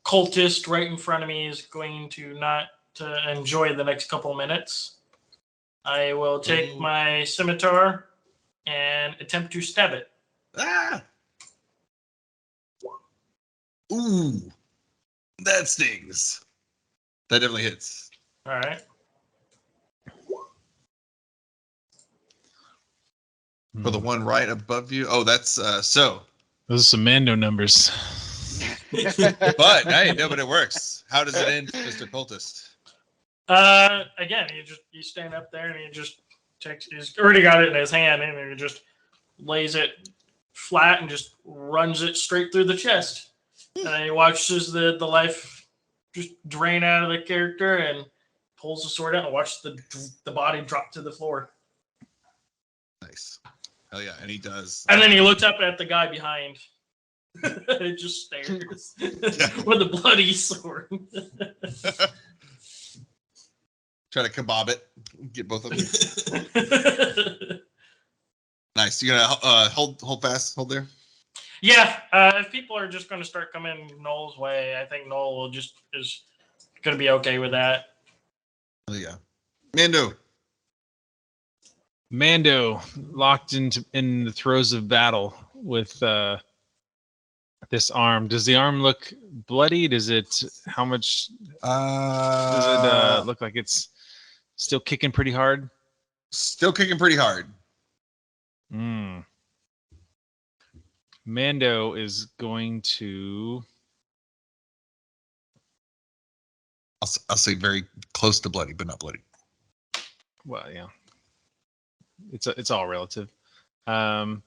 cultist right in front of me is going to not enjoy the next couple minutes. I will take my scimitar and attempt to stab it. Ah. Ooh. That stings. That definitely hits. All right. For the one right above you. Oh, that's so. Those are some Mando numbers. But hey, no, but it works. How does it end, Mr. Cultist? Again, you stand up there and he just takes. He's already got it in his hand, and he just lays it flat and just runs it straight through the chest. And he watches the life just drain out of the character and pulls the sword out and watches the body drop to the floor. Nice. Hell yeah, and he does. And then he looks up at the guy behind. It just stares with a bloody sword. Try to kebab it. Get both of them. Nice. You gonna hold fast, hold there? Yeah, if people are just going to start coming Noel's way, I think Noel is going to be okay with that. Hell yeah. Mando. Mando locked in the throes of battle with this arm. Does the arm look bloody? How much does it look like it's still kicking pretty hard? Still kicking pretty hard. Mando is going to. I'll say very close to bloody, but not bloody. Well, yeah. It's all relative. Do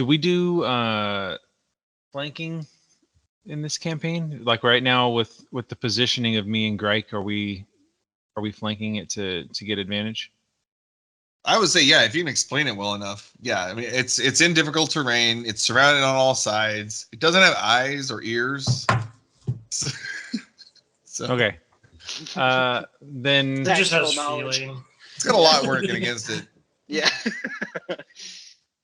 we do flanking in this campaign? Like right now with the positioning of me and Grike, are we flanking it to get advantage? I would say, yeah, if you can explain it well enough. Yeah, I mean, it's in difficult terrain. It's surrounded on all sides. It doesn't have eyes or ears. So Okay. Then It just has Tactical knowledge. feeling. it's got a lot working against it. Yeah.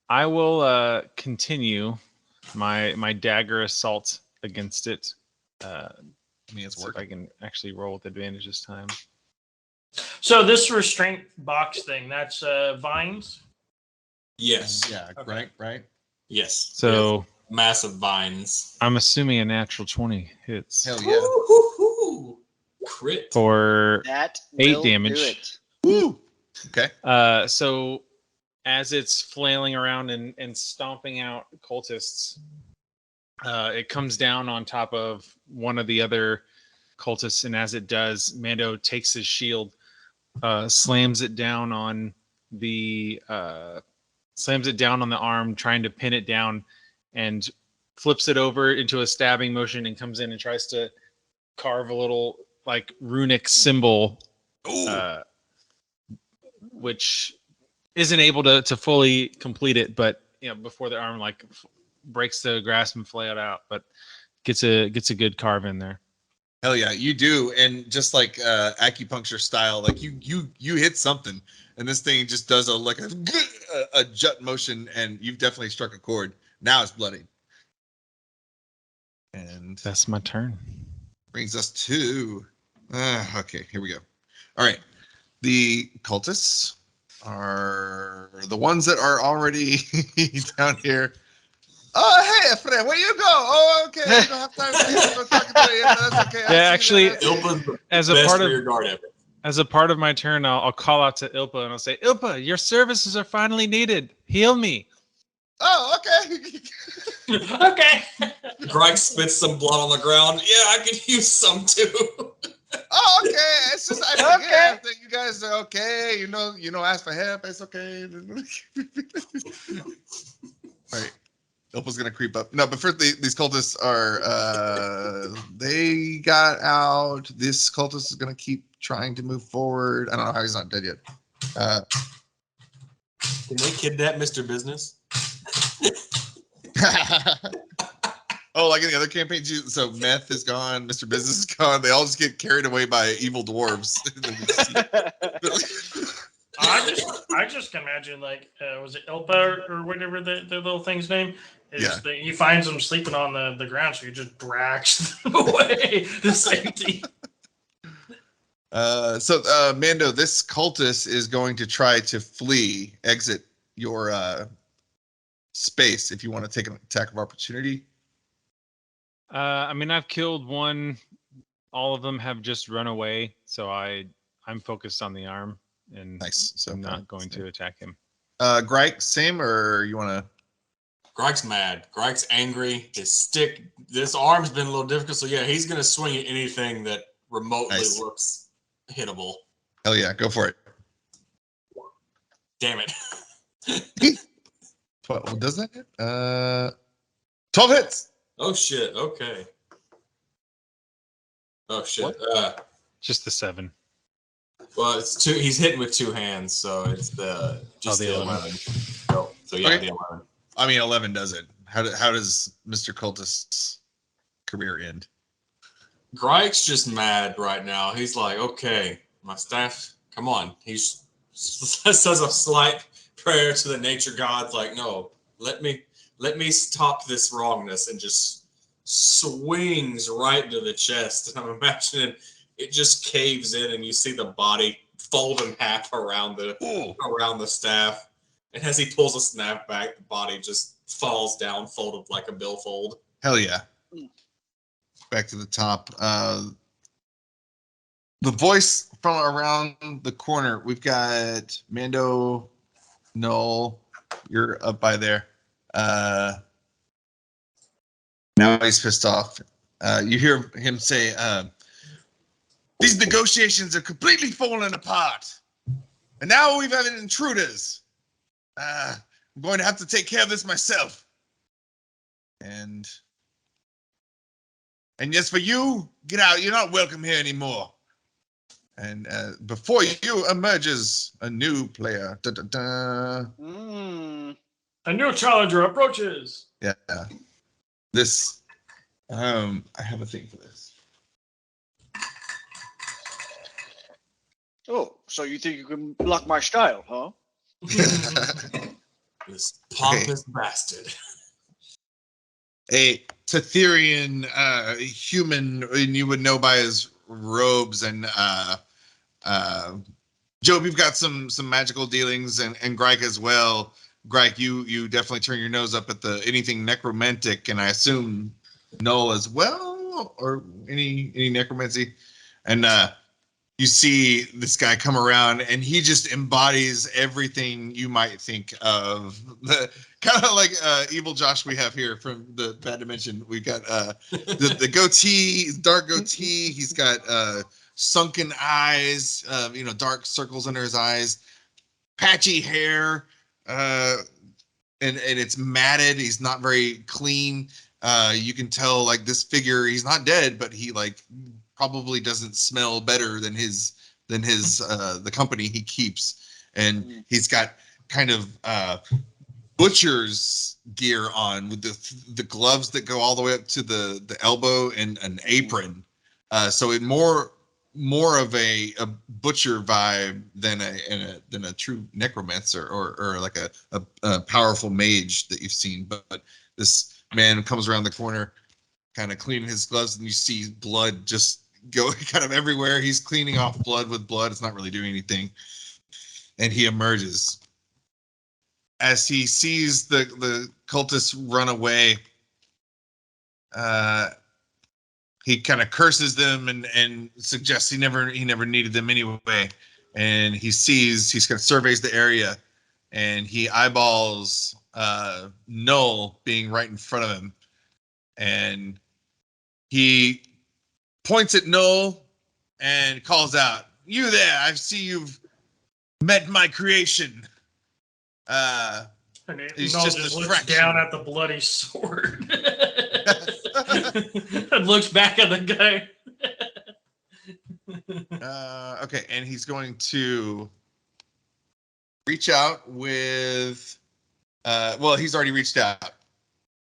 I will continue my dagger assault against it. I mean, it's See if I working. can actually roll with advantage this time. So this restraint box thing, that's vines? Yes. Yeah, Okay. right. Yes. So Massive vines. I'm assuming a natural 20 hits Hell yeah. Woo-hoo-hoo. Crit. for That 8 will damage. do it. Woo. Okay. So as it's flailing around and stomping out cultists, it comes down on top of one of the other cultists, and as it does, Mando takes his shield, slams it down on the arm, trying to pin it down, and flips it over into a stabbing motion and comes in and tries to carve a little like runic symbol, which isn't able to fully complete it, but before the arm breaks the grasp and flail out, but gets a good carve in there. Hell yeah, you do. And just like acupuncture style, like you hit something, and this thing just does a jut motion, and you've definitely struck a chord. Now it's bloody. And That's my turn. brings us to okay, here we go. All right. The cultists are the ones that are already down here. Oh, hey, friend, where you go? Oh, okay. I don't have time to go talking to you. That's okay. Yeah, actually, Ilpa's the as a best part of rear guard ever. as a part of my turn, I'll call out to Ilpa and I'll say, Ilpa, your services are finally needed. Heal me. Oh, okay. Okay. Greg spits some blood on the ground. Yeah, I could use some too. Oh, okay. It's just I forget Okay. after you guys are okay. You know, ask for help. It's okay. All right. Ilpa's gonna creep up. No, but first these cultists are they got out. This cultist is gonna keep trying to move forward. I don't know how he's not dead yet. Can they kidnap Mr. Business? Oh, like in the other campaigns, so meth is gone, Mr. Business is gone. They all just get carried away by evil dwarves. I just can imagine, like, was it Ilpa or whatever the little thing's name is? Yeah. That he finds them sleeping on the ground, so he just drags them away to safety. So Mando, this cultist is going to try to exit your space if you want to take an attack of opportunity. I mean, I've killed one. All of them have just run away, so I'm focused on the arm, and Nice. So I'm not going to attack him. Grike, same, or you want to? Greg's mad. Greg's angry. His stick, this arm's been a little difficult, so yeah, he's gonna swing at anything that remotely Nice. looks hittable. Hell yeah, go for it. Damn it. 12, well, does that hit? 12 hits. Oh shit. Okay. Oh shit. Just the 7. Well, it's two. He's hitting with 2 hands, so it's the the 11. So yeah, Okay. the 11. I mean, 11 does it. How does Mr. Cultist's career end? Greg's just mad right now. He's like, okay, my staff, come on. He says a slight prayer to the nature gods, like, no, let me stop this wrongness, and just swings right into the chest. And I'm imagining it just caves in, and you see the body fold in half around the staff. And as he pulls a snap back, the body just falls down, folded like a billfold. Hell yeah. Back to the top. The voice from around the corner. We've got Mando, Null. You're up by there. Now he's pissed off. You hear him say, these negotiations are completely falling apart. And now we've had intruders. I'm going to have to take care of this myself. And yes, for you, get out. You're not welcome here anymore. And before you emerges a new player. Da, da, da. A new challenger approaches. Yeah. This, I have a thing for this. Oh, so you think you can block my style, huh? This pompous bastard. A Tetherian human, and you would know by his robes. And Job, you've got some magical dealings, and Grike as well. Grike, you definitely turn your nose up at anything necromantic, and I assume Null as well, or any necromancy. And you see this guy come around, and he just embodies everything you might think of. The kind of like evil Josh we have here from the Bad Dimension. We've got the goatee, dark goatee. He's got sunken eyes, dark circles under his eyes, patchy hair, and it's matted. He's not very clean. You can tell, like, this figure, he's not dead, but he probably doesn't smell better than his the company he keeps. And he's got kind of butcher's gear on with the gloves that go all the way up to the elbow, and an apron. So it more of a butcher vibe than a true necromancer or like a powerful mage that you've seen. But this man comes around the corner, kind of cleaning his gloves, and you see blood just go kind of everywhere. He's cleaning off blood with blood. It's not really doing anything. And he emerges. as he sees the cultists run away, he kind of curses them and suggests he never needed them anyway. And he kind of surveys the area, and he eyeballs Null being right in front of him, and he points at Null and calls out, "You there! I see you've met my creation." And He's Null just just a looks fraction. down at the bloody sword and looks back at the guy. Okay, and he's going to reach out with. Well, he's already reached out,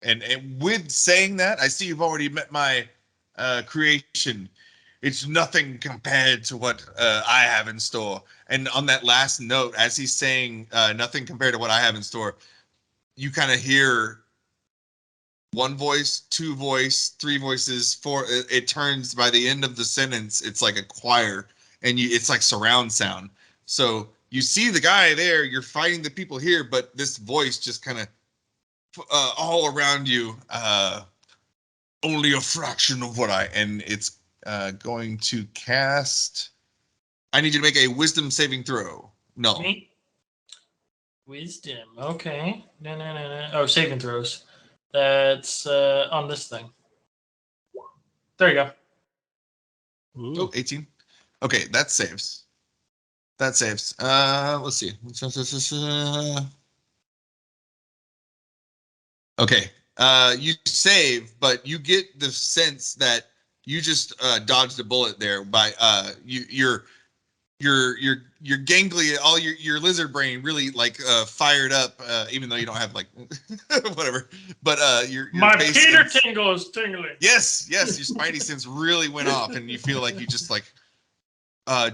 and with saying that, I see you've already met my creation. It's nothing compared to what I have in store. And on that last note, as he's saying nothing compared to what I have in store, you kind of hear one voice, two voice, three voices, four. It turns by the end of the sentence, it's like a choir, and it's like surround sound. So you see the guy there, you're fighting the people here, but this voice just kind of all around you, only a fraction of what and it's going to cast. I need you to make a wisdom saving throw. No. Me? Wisdom. Okay. No. Oh, saving throws. That's on this thing. There you go. Oh, 18. Okay, that saves. Let's see. Okay. You save, but you get the sense that you just dodged a bullet there by your gangly, all your lizard brain really like fired up, even though you don't have like whatever. But your My base Peter sense, tingle is tingling. yes, your spidey sense really went off, and you feel like you just like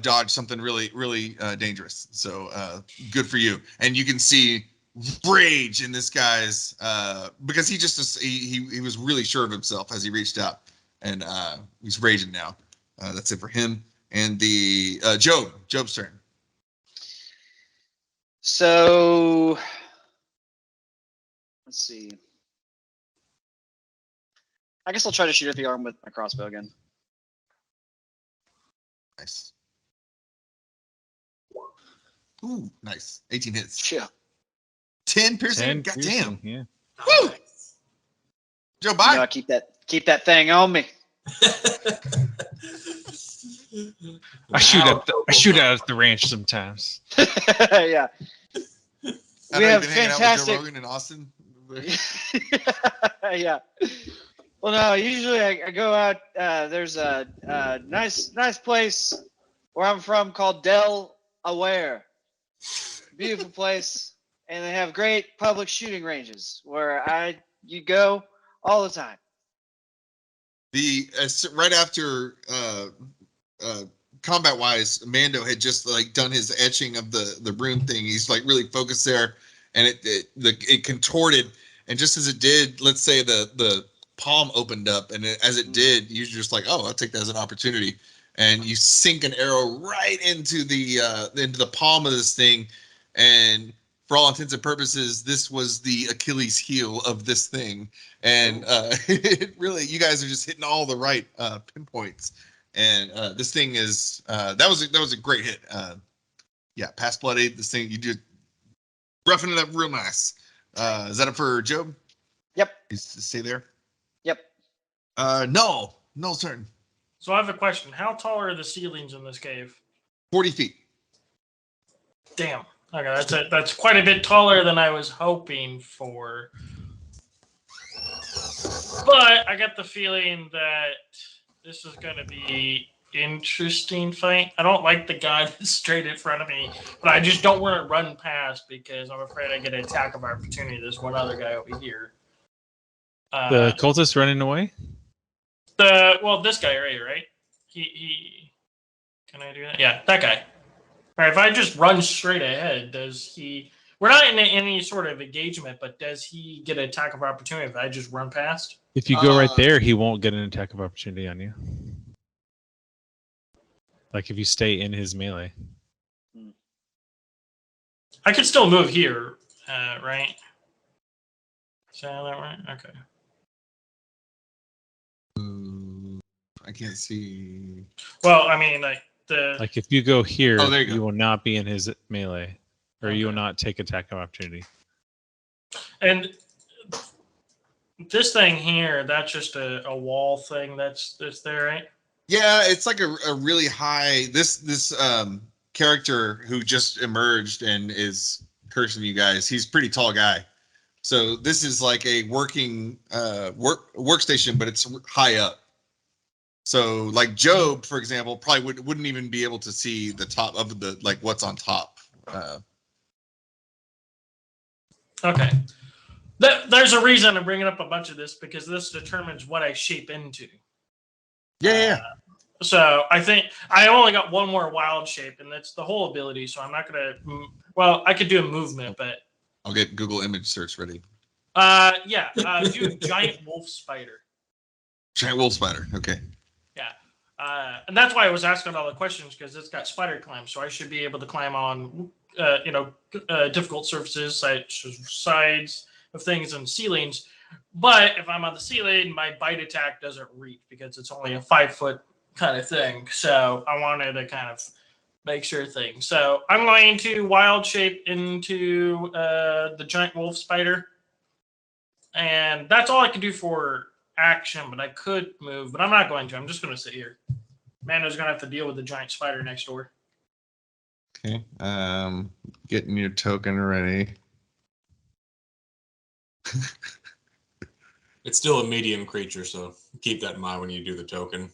dodged something really dangerous. So good for you. And you can see rage in this guy's because he was really sure of himself as he reached out, and he's raging now. That's it for him. And the Job's turn. So let's see. I guess I'll try to shoot at the arm with my crossbow again. Nice. Ooh, nice. 18 hits. Yeah. 10 piercing. 10 God piercing, damn. yeah. Woo! Joe, bye. You know, I keep that thing on me. I shoot out at the ranch sometimes. Yeah. I We know have you've been hanging out with Joe fantastic. Rogan in Austin. Yeah. Well, no. Usually I go out. There's a nice place where I'm from called Delaware. Beautiful place, and they have great public shooting ranges where you go all the time. The right after combat wise, Mando had just like done his etching of the rune thing. He's like really focused there, and it contorted, and just as it did, let's say the palm opened up, and as it did, you're just like, oh, I'll take that as an opportunity, and you sink an arrow right into the palm of this thing, and for all intents and purposes, this was the Achilles heel of this thing, and it really, you guys are just hitting all the right pinpoints, and this thing is that was a great hit. Yeah, past bloody. This thing you did roughing it up real nice. Is that it for Job? Yep. Stay there. Yep. Null's turn. So I have a question. How tall are the ceilings in this cave? 40 feet. Damn. Okay, that's quite a bit taller than I was hoping for. But I got the feeling that this is going to be interesting fight. I don't like the guy that's straight in front of me, but I just don't want to run past because I'm afraid I get an attack of opportunity. There's one other guy over here. The cultist running away? This guy right here, right? He can I do that? Yeah, that guy. All right, if I just run straight ahead, does he... We're not in any sort of engagement, but does he get an attack of opportunity if I just run past? If you go right there, he won't get an attack of opportunity on you. Like if you stay in his melee. I could still move here right? Is that right? Okay. I can't see. Well, I mean, like the Like if you go here, Oh, there you go. you will not be in his melee, or you will Okay. not take attack of opportunity. and this thing here, that's just a wall thing that's there, right? Yeah, it's like a really high. This character who just emerged and is cursing you guys. He's a pretty tall guy. So this is like a working workstation, but it's high up. So like Job, for example, probably wouldn't even be able to see the top of the like what's on top. Okay. There's a reason I'm bringing up a bunch of this because this determines what I shape into. Yeah. So I think I only got one more wild shape, and that's the whole ability. So I'm not gonna. Well, I could do a movement, but I'll get Google image search ready. yeah, do a giant wolf spider. Giant wolf spider. Okay. Yeah, and that's why I was asking all the questions because it's got spider climb, so I should be able to climb on, difficult surfaces, such as sides of things and ceilings. But if I'm on the ceiling, my bite attack doesn't reach because it's only a 5-foot kind of thing. So I wanted to kind of make sure thing. So I'm going to wild shape into the giant wolf spider, and that's all I can do for action. But I could move, but I'm not going to. I'm just going to sit here. Mando's going to have to deal with the giant spider next door. Okay. Getting your token ready. It's still a medium creature, so keep that in mind when you do the token.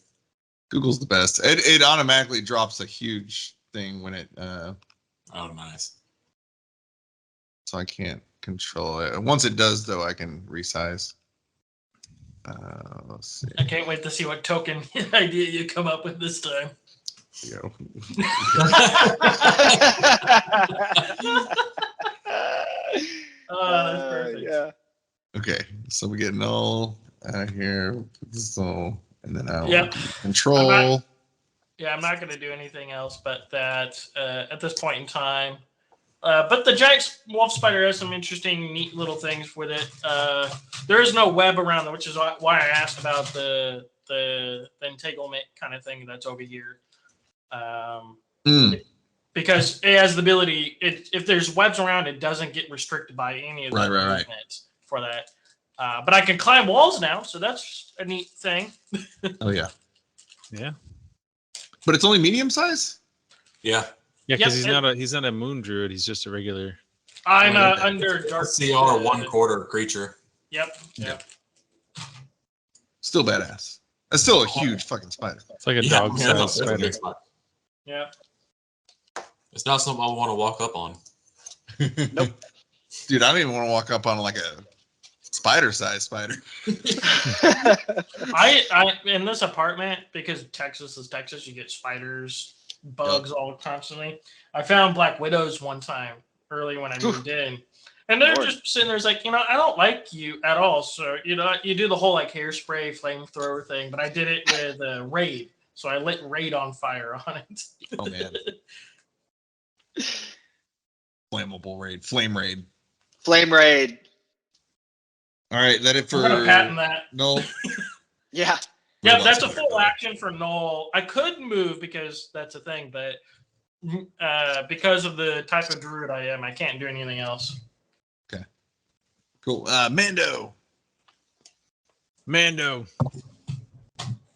Google's the best. It automatically drops a huge thing when it. Oh, nice. So I can't control it. Once it does, though, I can resize. Let's see. I can't wait to see what token idea you come up with this time. Here we go. Oh, that's perfect. Yeah. Okay, so we get null here, put this null, and then I'll Yep. control. I'm not going to do anything else but that at this point in time. But the giant wolf spider has some interesting, neat little things with it. There is no web around it, which is why I asked about the entanglement kind of thing that's over here. Because it has the ability, if there's webs around, it doesn't get restricted by any of the movements for that. But I can climb walls now, so that's a neat thing. Oh yeah, Yeah. but it's only medium size. Yeah. Yeah, because Yep, he's not a moon druid. He's just a regular. I'm under dark. CR 1/4 creature. Yep. Still badass. That's still a huge fucking spider. It's like a Yeah, dog yeah, sized that's a spider. big spider. Yeah. It's not something I want to walk up on. Nope. Dude, I don't even want to walk up on like a spider-sized spider. I in this apartment, because Texas is Texas, you get spiders, bugs all constantly. I found black widows one time early when I moved in, and they're just sitting there, like, I don't like you at all. So you do the whole like hairspray flamethrower thing, but I did it with Raid, so I lit Raid on fire on it. Oh man. Flammable raid, flame raid. Flame raid. All right, that it for I'm gonna patent that. no. Yeah. Yeah, that's a full action for Null. I could move because that's a thing, but because of the type of druid I am, I can't do anything else. Okay. Cool. Mando.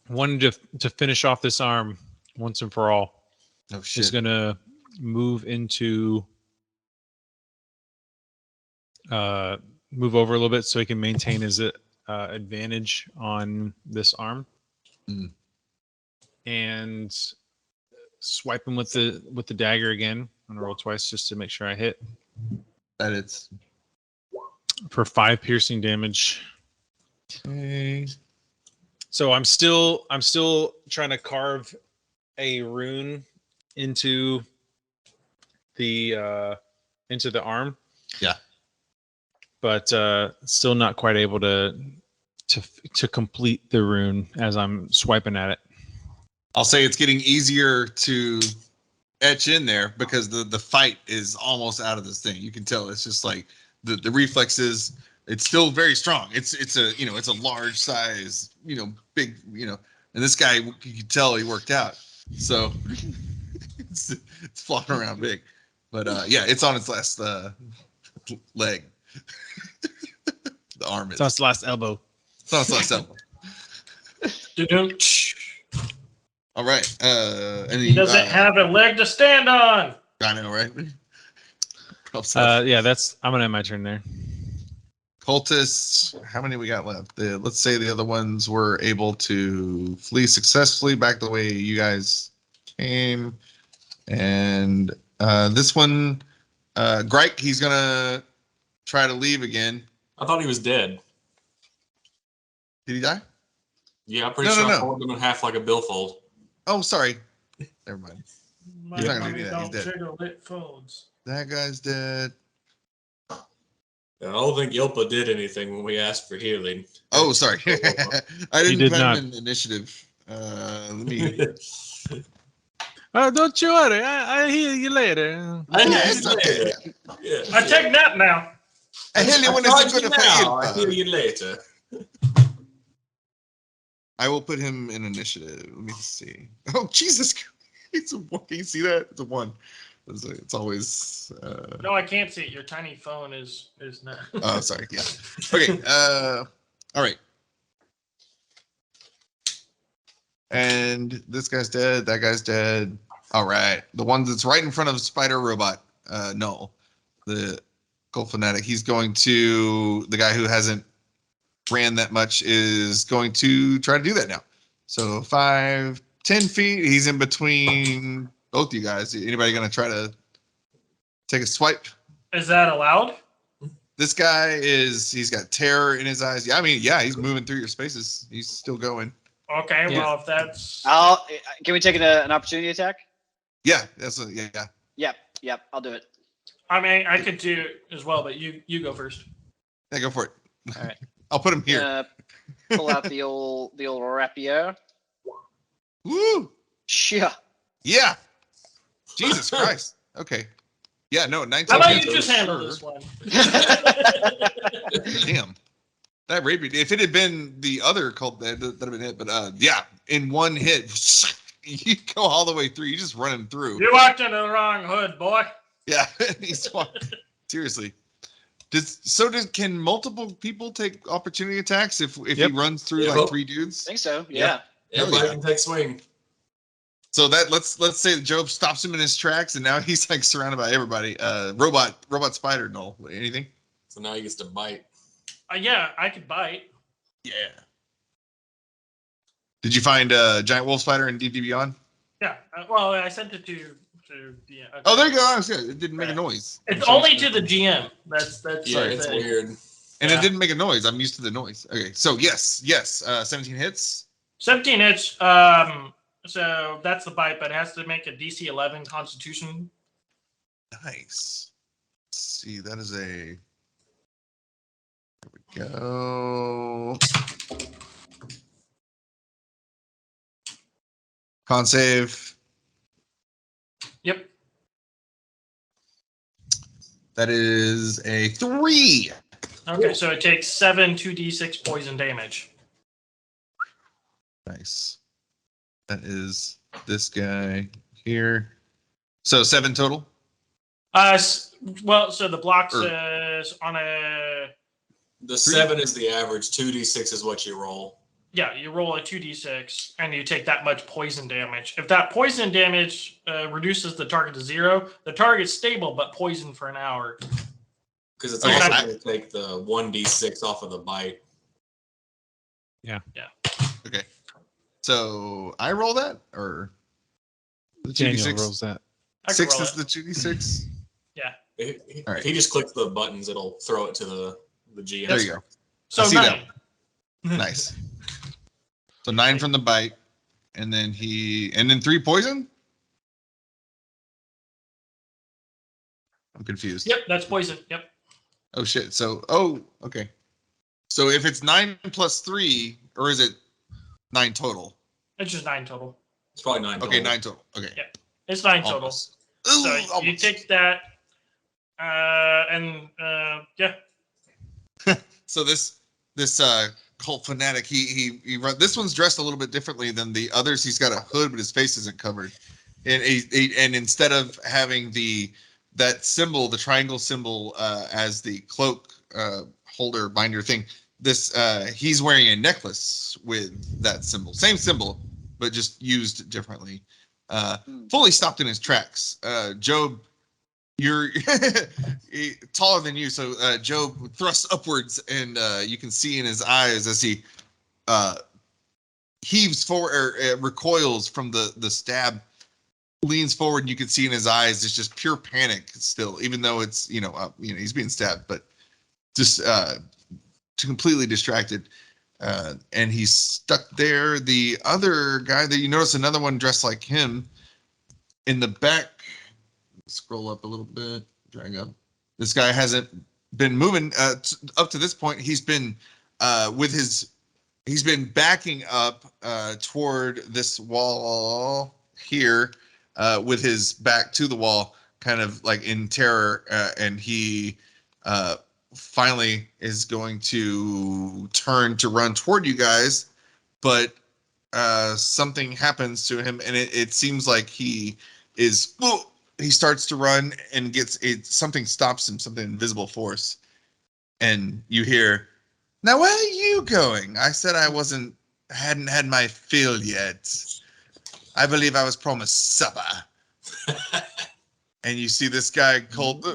Wanted to finish off this arm once and for all. Oh He's shit. gonna move into move over a little bit so he can maintain his advantage on this arm. And swipe him with the dagger again. I'm gonna roll twice just to make sure I hit. That it's For 5 piercing damage. okay. So I'm still trying to carve a rune into the arm. Yeah. But still not quite able to complete the rune as I'm swiping at it. I'll say it's getting easier to etch in there because the fight is almost out of this thing. You can tell it's just like the reflexes. It's still very strong. It's a it's a large size, big, and this guy, you could tell he worked out. So it's flopping around big. But yeah, it's on its last leg. The arm is. It's on its last elbow. It's on its last elbow. All right. He doesn't have a leg to stand on. I know, right? Yeah, I'm gonna end my turn there. Cultists, how many we got left? Let's say the other ones were able to flee successfully back the way you guys came. And this one, Grike, he's gonna try to leave again. I thought he was dead. Did he die? Yeah, I'm pretty No, sure no, I no. folded him in half like a billfold. Oh, sorry. Never mind. My He's not gonna money do that. He's don't dead. trigger lit folds. That guy's dead. I don't think Yelpa did anything when we asked for healing. Oh, sorry. I didn't did put not. him in initiative. Let me. Don't you worry. I hear you later. It's okay. Yeah. I take nap now. I hear you when I it's hear good you now. I hear for you later. I will put him in initiative. Let me see. Oh, Jesus Christ. It's a one. Can you see that? It's a one. It's always. No, I can't see it. Your tiny phone is not. Oh, sorry. Yeah. Okay. All right. And this guy's dead. That guy's dead. All right. The one that's right in front of Spider Robot, Null, the Cult Fanatic. He's going to, the guy who hasn't ran that much is going to try to do that now. So 5, 10 feet. He's in between both you guys. Anybody going to try to take a swipe? Is that allowed? This guy he's got terror in his eyes. Yeah, I mean, yeah, he's moving through your spaces. He's still going. Okay, Yeah. well, if that's. Can we take an opportunity attack? Yeah, yeah. Yep. I'll do it. I mean, I could do as well, but you go first. Yeah, go for it. All right. I'll put him here. Pull out the old rapier. Woo! Yeah. Yeah. Jesus Christ. Okay. Yeah, no, 19. How about hits you for just handle sure. this one? Damn. That rapier, if it had been the other cult, that'd have been it. But yeah, in one hit, you go all the way through. You just run him through. You walked into the wrong hood, boy. Yeah, he's seriously. Can multiple people take opportunity attacks if he runs through Yeah. like 3 dudes? I think so. Yeah. Yeah. Everybody yeah. can take swing. So that let's say that Job stops him in his tracks, and now he's like surrounded by everybody. Robot Spider Null. Anything? So now he gets to bite. Yeah, I could bite. Yeah. Did you find Giant Wolf Spider in D&D Beyond? Yeah. Well, I sent it to. Yeah. Okay. Oh, there you go. I was good. It didn't make a noise. It's only to the GM. That's Yeah, the it's thing. weird. And Yeah. it didn't make a noise. I'm used to the noise. Okay, so yes. 17 hits. 17 hits. So that's the bite, but it has to make a DC 11 Constitution. Nice. Let's see, that is a. There we go. Con save. Yep. That is a 3. Okay, so it takes 7 2d6 poison damage. Nice. That is this guy here. So 7 total. Well, so the block says on a. The 7 is the average. 2d6 is what you roll. Yeah, you roll a 2d6 and you take that much poison damage. If that poison damage reduces the target to 0, the target's stable but poisoned for an hour. Because it's Okay, also I- going to take the 1d6 off of the bite. Okay. So I roll that or the Daniel 2d6? rolls that. I can 6 roll is it. the 2d6. If All right. he just clicks the buttons, it'll throw it to the GM. There you go. So I see 9. Nice. So 9 from the bite, and then 3 poison. I'm confused. Yep, that's poison. Yep. Oh shit. So okay. So if it's 9 plus 3, or is it 9 total? It's just 9 total. It's probably 9 Okay, total. 9 total. Okay. Yeah. It's 9 total. Almost. So Ooh, you almost. take that. Yeah. So this cult fanatic, he run. This one's dressed a little bit differently than the others. He's got a hood, but his face isn't covered. And and instead of having that symbol, the triangle symbol, as the cloak holder binder thing, this he's wearing a necklace with that symbol, same symbol, but just used differently. Fully stopped in his tracks. Job, you're taller than you, so Job thrusts upwards, and you can see in his eyes as he heaves forward or recoils from the stab, leans forward, and you can see in his eyes it's just pure panic still, even though it's he's being stabbed, but just completely distracted, and he's stuck there. The other guy that you notice, another one dressed like him in the back. Scroll up a little bit, drag up. This guy hasn't been moving up to this point. He's been he's been backing up toward this wall here with his back to the wall, kind of like in terror, and he finally is going to turn to run toward you guys, but something happens to him, and it seems like he is. He starts to run and something stops him, something invisible force. And you hear, "Now where are you going? I said I hadn't had my fill yet. I believe I was promised supper." And you see this guy called,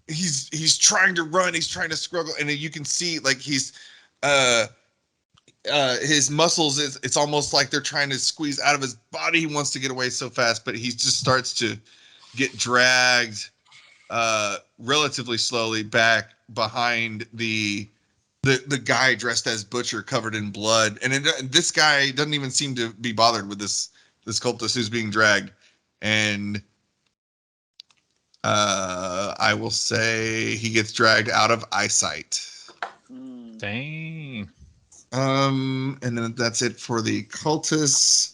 he's trying to run, he's trying to struggle, and you can see like he's his muscles, it's almost like they're trying to squeeze out of his body. He wants to get away so fast, but he just starts to get dragged relatively slowly back behind the guy dressed as butcher, covered in blood. And this guy doesn't even seem to be bothered with this cultist who's being dragged. And I will say he gets dragged out of eyesight. Dang. And then that's it for the cultists.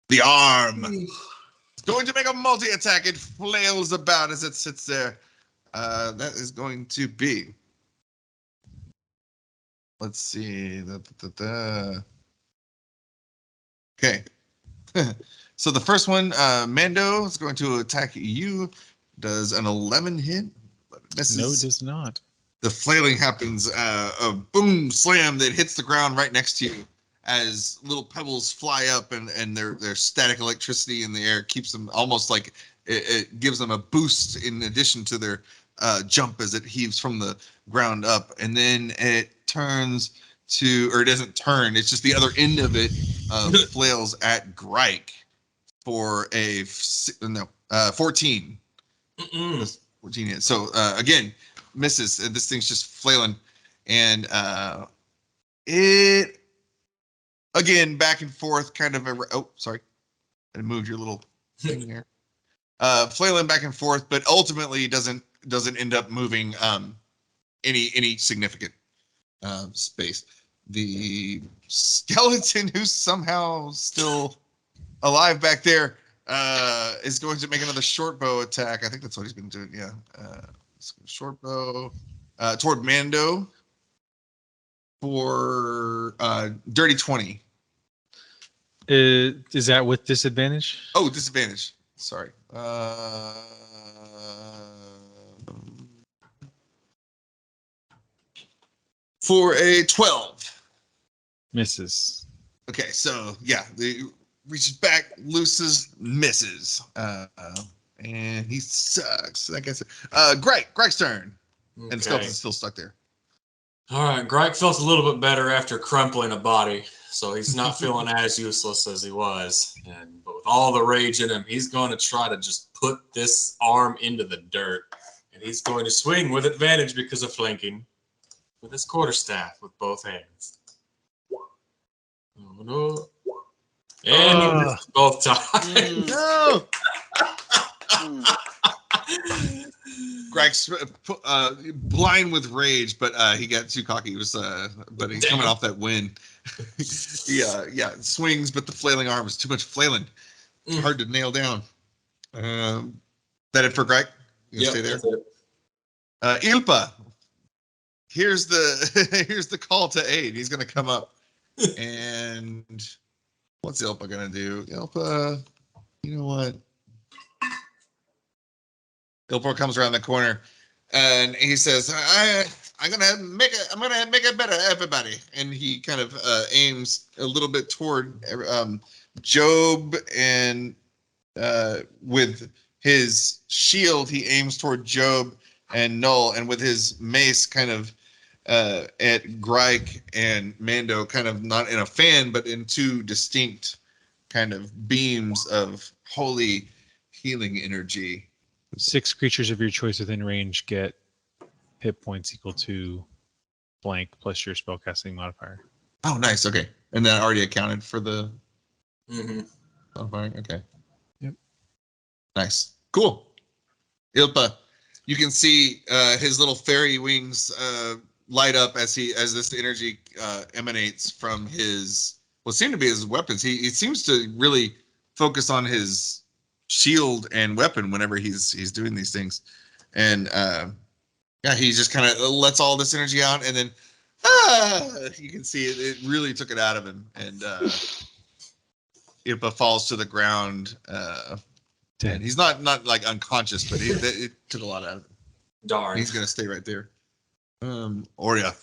The arm. It's going to make a multi-attack. It flails about as it sits there. That is going to be. Let's see. Okay. So the first one, Mando, is going to attack you. Does an 11 hit? Misses. No, it does not. The flailing happens, a boom slam that hits the ground right next to you as little pebbles fly up, and their static electricity in the air keeps them almost like it gives them a boost in addition to their jump as it heaves from the ground up. And then it turns to, or it doesn't turn, it's just the other end of it flails at Grike for a 14. 14 hits. So again, misses. This thing's just flailing, and it again back and forth, kind of. Sorry, I moved your little thing here. Flailing back and forth, but ultimately doesn't end up moving any significant space. The skeleton, who's somehow still alive back there, is going to make another short bow attack. I think that's what he's been doing. Yeah. Short bow toward Mando for dirty 20. Is that with disadvantage? Oh, disadvantage. Sorry. For a 12. Misses. Okay, so yeah, the reaches back, looses, misses. And he sucks. Like I said, Greg's turn. Okay. And the skeleton's still stuck there. All right, Greg felt a little bit better after crumpling a body, so he's not feeling as useless as he was. But with all the rage in him, he's going to try to just put this arm into the dirt, and he's going to swing with advantage because of flanking with his quarterstaff with both hands. Oh, no. And he missed both times. No. Greg's blind with rage, but he got too cocky. He was, but he's coming off that win. yeah, swings, but the flailing arm is too much flailing. Hard to nail down. That it for Greg? You gonna stay there? That's it. Ilpa, here's the here's the call to aid. He's gonna come up, and what's Ilpa gonna do? Ilpa, you know what? Ilpa comes around the corner, and he says, I'm gonna make it better, everybody." And he kind of aims a little bit toward Job, and with his shield, he aims toward Job and Null, and with his mace, kind of at Grike and Mando, kind of not in a fan, but in two distinct kind of beams of holy healing energy. 6 creatures of your choice within range get hit points equal to blank plus your spellcasting modifier. Oh, nice. Okay, and that already accounted for the modifier. Okay. Yep. Nice. Cool. Ilpa, you can see his little fairy wings light up as this energy emanates from his what seem to be his weapons. He seems to really focus on his shield and weapon whenever he's doing these things, and he just kind of lets all this energy out, and then you can see it really took it out of him, and Ilpa falls to the ground. And he's not like unconscious, but it took a lot out of him. Darn. He's gonna stay right there. Oreioth,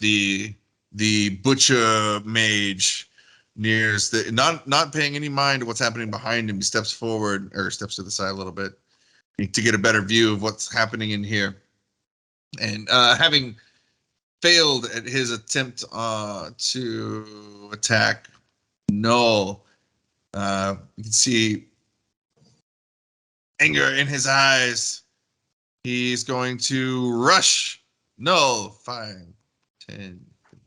the butcher mage, nears the not paying any mind to what's happening behind him. He steps forward or steps to the side a little bit to get a better view of what's happening in here. And having failed at his attempt to attack Null, you can see anger in his eyes. He's going to rush Null. 5, 10.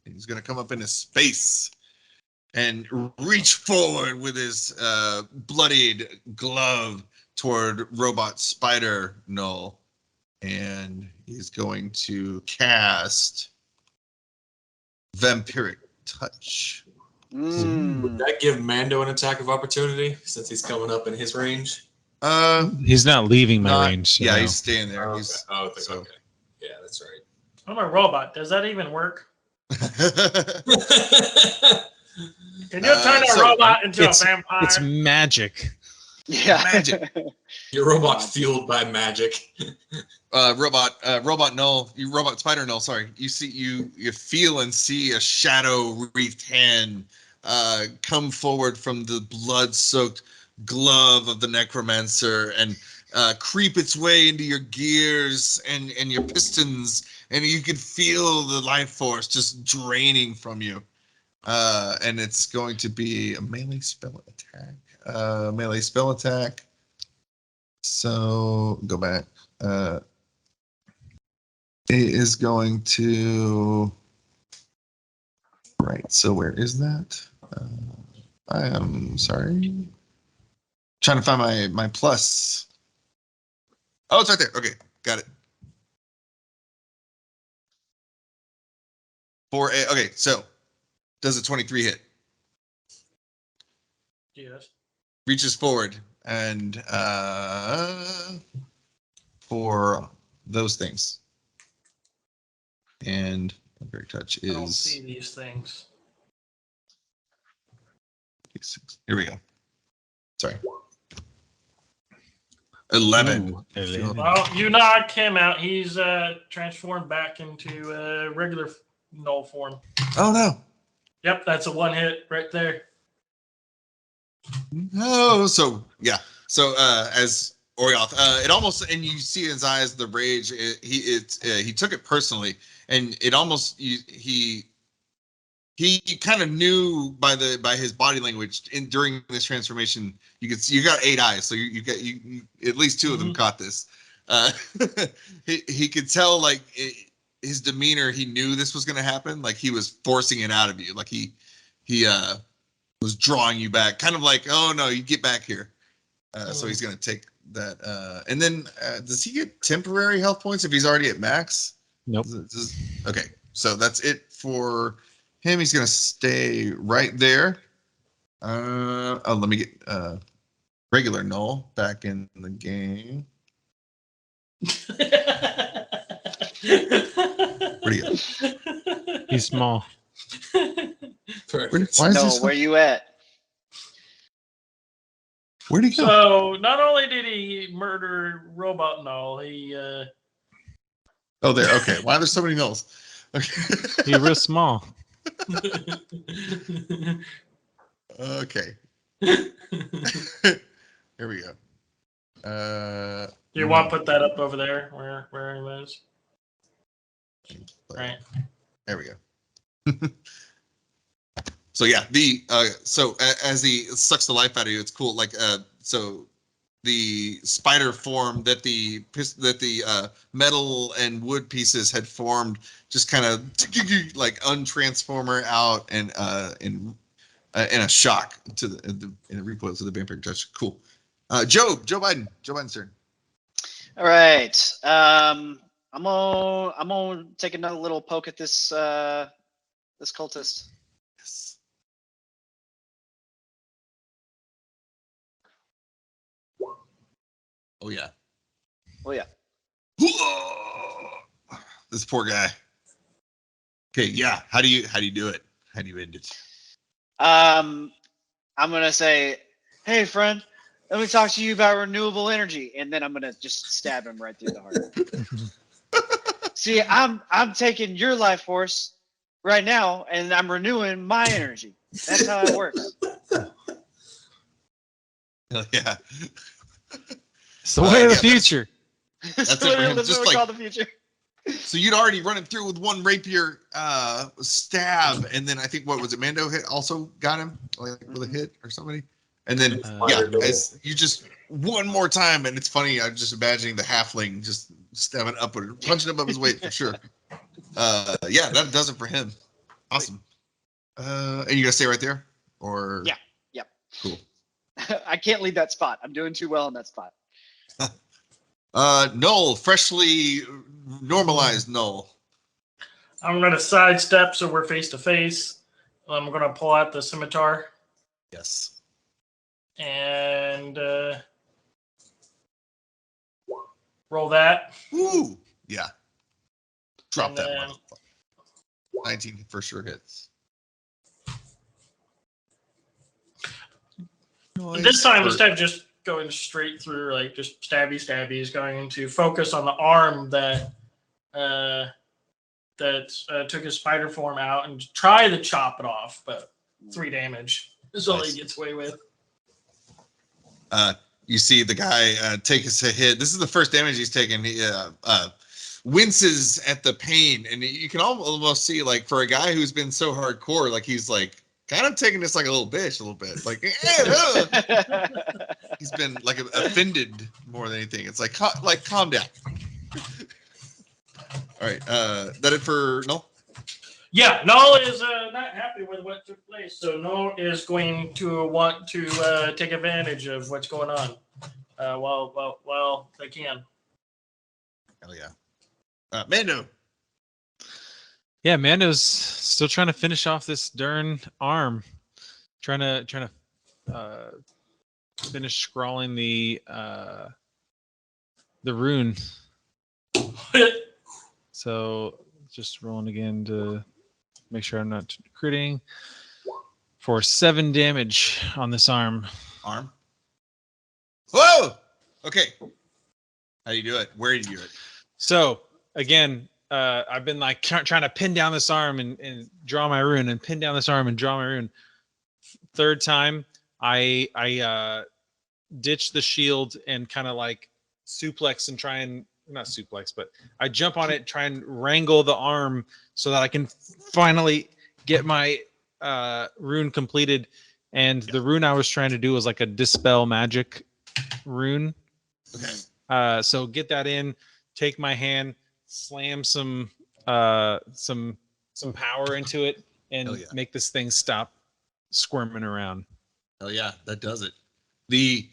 He's going to come up into space and reach forward with his bloodied glove toward robot spider Null. And he's going to cast Vampiric Touch. Would that give Mando an attack of opportunity since he's coming up in his range? He's not leaving my range. So yeah, no. he's staying there. Okay. He's, Okay. Yeah, that's right. I'm a robot. Does that even work? Can you turn a robot into a vampire? It's magic. Yeah. Magic. Your robot fueled by magic. Robot Null, robot spider Null. Sorry, you see, you feel and see a shadow wreathed hand come forward from the blood-soaked glove of the necromancer and creep its way into your gears and your pistons, and you can feel the life force just draining from you. And it's going to be a melee spell attack. So go back. It is going to. Right. So where is that? I am sorry. Trying to find my plus. Oh, it's right there. Okay, got it. 4A. Okay, so does a 23 hit? Yes. Reaches forward and for those things. And Vampiric Touch I don't is. see these things. Here we go. Sorry. 11. Ooh, 11. Well, you knocked him out. He's transformed back into regular null form. Oh no. Yep, that's a one hit right there. No. So yeah. So as Oreioth, it almost, and you see in his eyes the rage. He took it personally, and it almost he kind of knew by his body language during this transformation. You got 8 eyes, so you at least 2 of them caught this. He could tell, like his demeanor. He knew this was going to happen. Like he was forcing it out of you. Like he was drawing you back, kind of like, oh no, you get back here. So he's going to take that. And then does he get temporary health points if he's already at max? Nope. Okay, so that's it for him. He's going to stay right there. Let me get regular Null back in the game. Where'd he go? He's small. Perfect. Why is No, this? where you at? Where'd he go? So not only did he murder Robot Null, he Oh, there. Okay. Why are there so many nulls? Okay. He's real small. Okay. Here we go. Do you want to put that up over there where he was? Right. There we go. So yeah, as he sucks the life out of you, it's cool. Like so the spider form that the metal and wood pieces had formed just kind of like untransformer out and in a shock to in a recoil to the vampire judge. Cool. Joe Biden's turn. All right. I'm gonna take another little poke at this this cultist. Yes. Oh yeah. Oh yeah. This poor guy. Okay, yeah. How do you do it? How do you end it? I'm gonna say, hey friend, let me talk to you about renewable energy, and then I'm gonna just stab him right through the heart. See, I'm taking your life force right now, and I'm renewing my energy. That's how it works. Hell yeah. It's the way of the yeah, future. That's So it for him. that's Just what we like- call the future. So you'd already run him through with one rapier stab, and then I think what was it? Mando hit also got him like with a hit or somebody, and then as you just one more time, and it's funny. I'm just imagining the halfling just stabbing upward, punching above his weight for sure. Yeah, that does it for him. Awesome. And you gonna stay right there, or Yeah. Yep. Cool. I can't leave that spot. I'm doing too well in that spot. Null, freshly normalized Null. I'm gonna sidestep so we're face to face. I'm gonna pull out the scimitar Yes. and roll that. Ooh. Yeah. Drop And that then- one. 19 for sure hits. This time, instead of just going straight through, like just stabby, is going to focus on the arm that took his spider form out and try to chop it off, but 3 damage is all Nice. he gets away with. You see the guy take a hit. This is the first damage he's taken. He winces at the pain, and you can almost see, like, for a guy who's been so hardcore, like he's like kind of taking this like a little bitch, a little bit. Like he's been like offended more than anything. It's like calm down. All right, that it for Null? Yeah, Null is not happy with what took place, so Null is going to want to take advantage of what's going on while they can. Hell yeah. Mando. Yeah, Mando's still trying to finish off this darn arm. Trying to finish scrawling the rune. So just rolling again to make sure I'm not critting for 7 damage on this arm. Whoa. Okay. How do you do it? Where do you do it? So again, I've been like trying to pin down this arm and draw my rune, and pin down this arm and draw my rune. Third time, I ditch the shield and kind of like suplex and try and not suplex, but I jump on it, try and wrangle the arm so that I can finally get my rune completed. And the rune I was trying to do was like a dispel magic rune. Okay. So get that in, take my hand, slam some power into it, and Hell yeah. make this thing stop squirming around. Hell yeah, that does it. The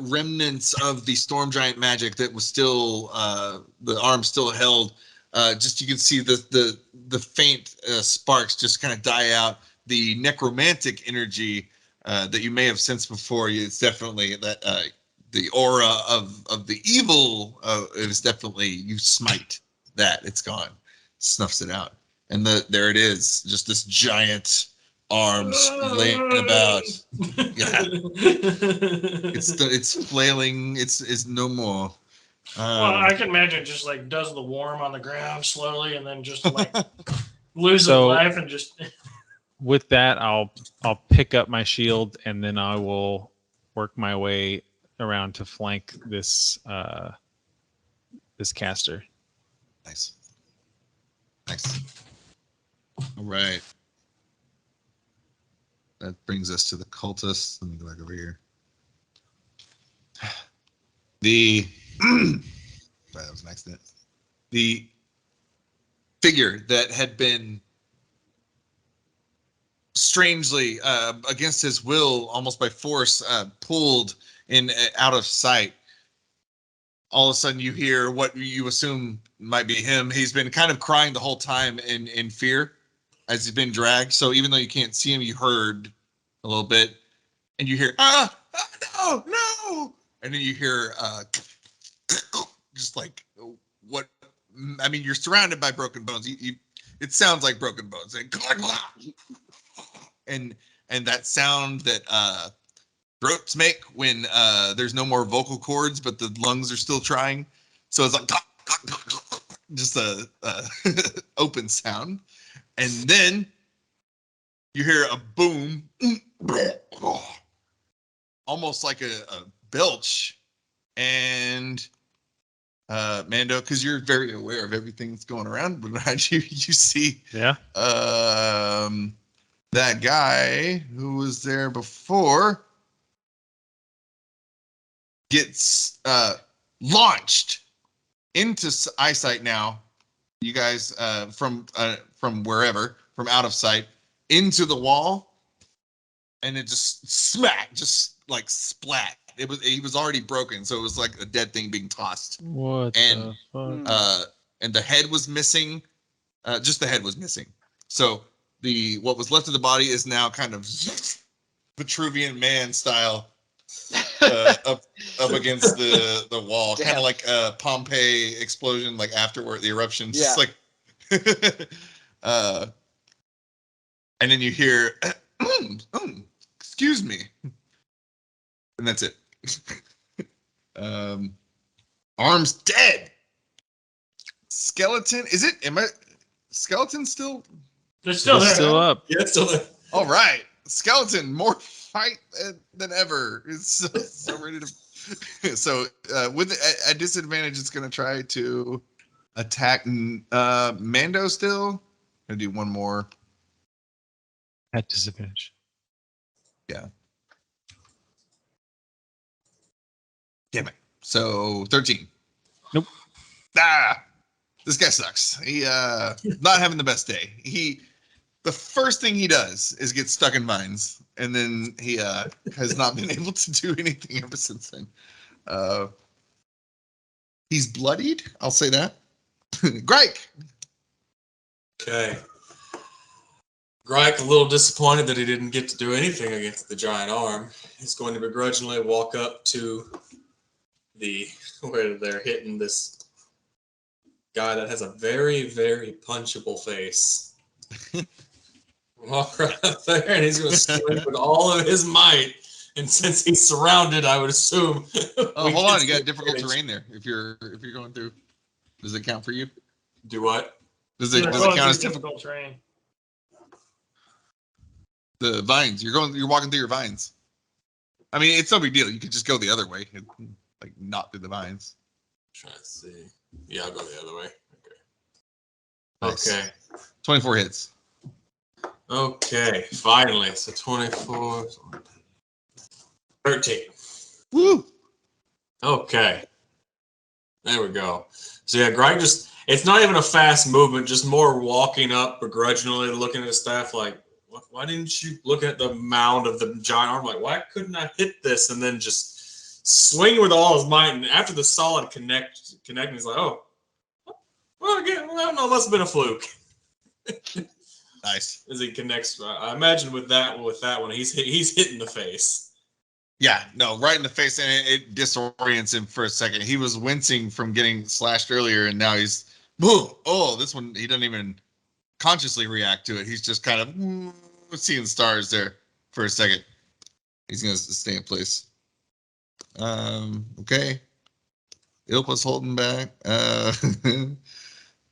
remnants of the storm giant magic that was still the arm still held. Just you can see the faint sparks just kind of die out. The necromantic energy that you may have sensed before, it's definitely that the aura of the evil, it was definitely, you smite that, it's gone, snuffs it out, and there it is, just this giant arms laying about. Yeah, it's flailing. It's no more. Well, I can imagine it just like does the worm on the ground slowly, and then just like loses life and just. With that, I'll pick up my shield, and then I will work my way around to flank this this caster. Nice. All right. That brings us to the cultists. Let me go back over here. That was an accident. The figure that had been strangely, against his will, almost by force, pulled out of sight. All of a sudden, you hear what you assume might be him. He's been kind of crying the whole time in fear as he's been dragged. So even though you can't see him, you heard a little bit, and you hear no, and then you hear just like what? I mean, you're surrounded by broken bones. It sounds like broken bones, and that sound that throats make when there's no more vocal cords, but the lungs are still trying. So it's like just a open sound, and then you hear a boom, almost like a belch, and Mando, because you're very aware of everything that's going around behind you, you see that guy who was there before gets launched into eyesight now. You guys from wherever, from out of sight, into the wall, and it just splat. He was already broken, so it was like a dead thing being tossed. What and the fuck? And the head was missing. Just the head was missing. So what was left of the body is now kind of Vitruvian Man style, up against the wall, kind of like a Pompeii explosion, like afterward the eruption. Just like and then you hear excuse me, and that's it. Arms dead. Skeleton, skeleton still? They're still there. Still up. Yeah, it's still there. All right, skeleton, more fight than ever. It's so ready to. So with a disadvantage, it's going to try to attack Mando. Still, gonna do one more. At disadvantage. Yeah. Damn it. So 13. Nope. This guy sucks. He not having the best day. The first thing he does is get stuck in vines, and then he has not been able to do anything ever since then. He's bloodied, I'll say that. Grike. Okay. Grike, a little disappointed that he didn't get to do anything against the giant arm. He's going to begrudgingly walk up to where they're hitting this guy that has a very, very punchable face. Walk right up there, and he's going to swing with all of his might. And since he's surrounded, I would assume. Oh, hold on! You got difficult terrain there. If you're going through, does it count for you? Do what? Does it count as difficult? Terrain. The vines. You're walking through your vines. I mean, it's no big deal. You could just go the other way, like not through the vines. Trying to see. Yeah, I'll go the other way. Okay. Nice. Okay. 24 hits. Okay. Finally, so 24. 13. Woo! Okay. There we go. So yeah, Greg it's not even a fast movement, just more walking up begrudgingly, looking at his staff like, why didn't you look at the mound of the giant arm? Like, why couldn't I hit this? And then just swing with all his might. And after the solid connecting, he's like, oh, well, again, I don't know, must have been a fluke. Nice. As he connects, I imagine with that one, he's hitting the face. Yeah, no, right in the face, and it disorients him for a second. He was wincing from getting slashed earlier, and now he's, oh, this one, he doesn't even consciously react to it. He's just kind of seeing stars there for a second. He's going to stay in place. Okay. Ilpa's holding back.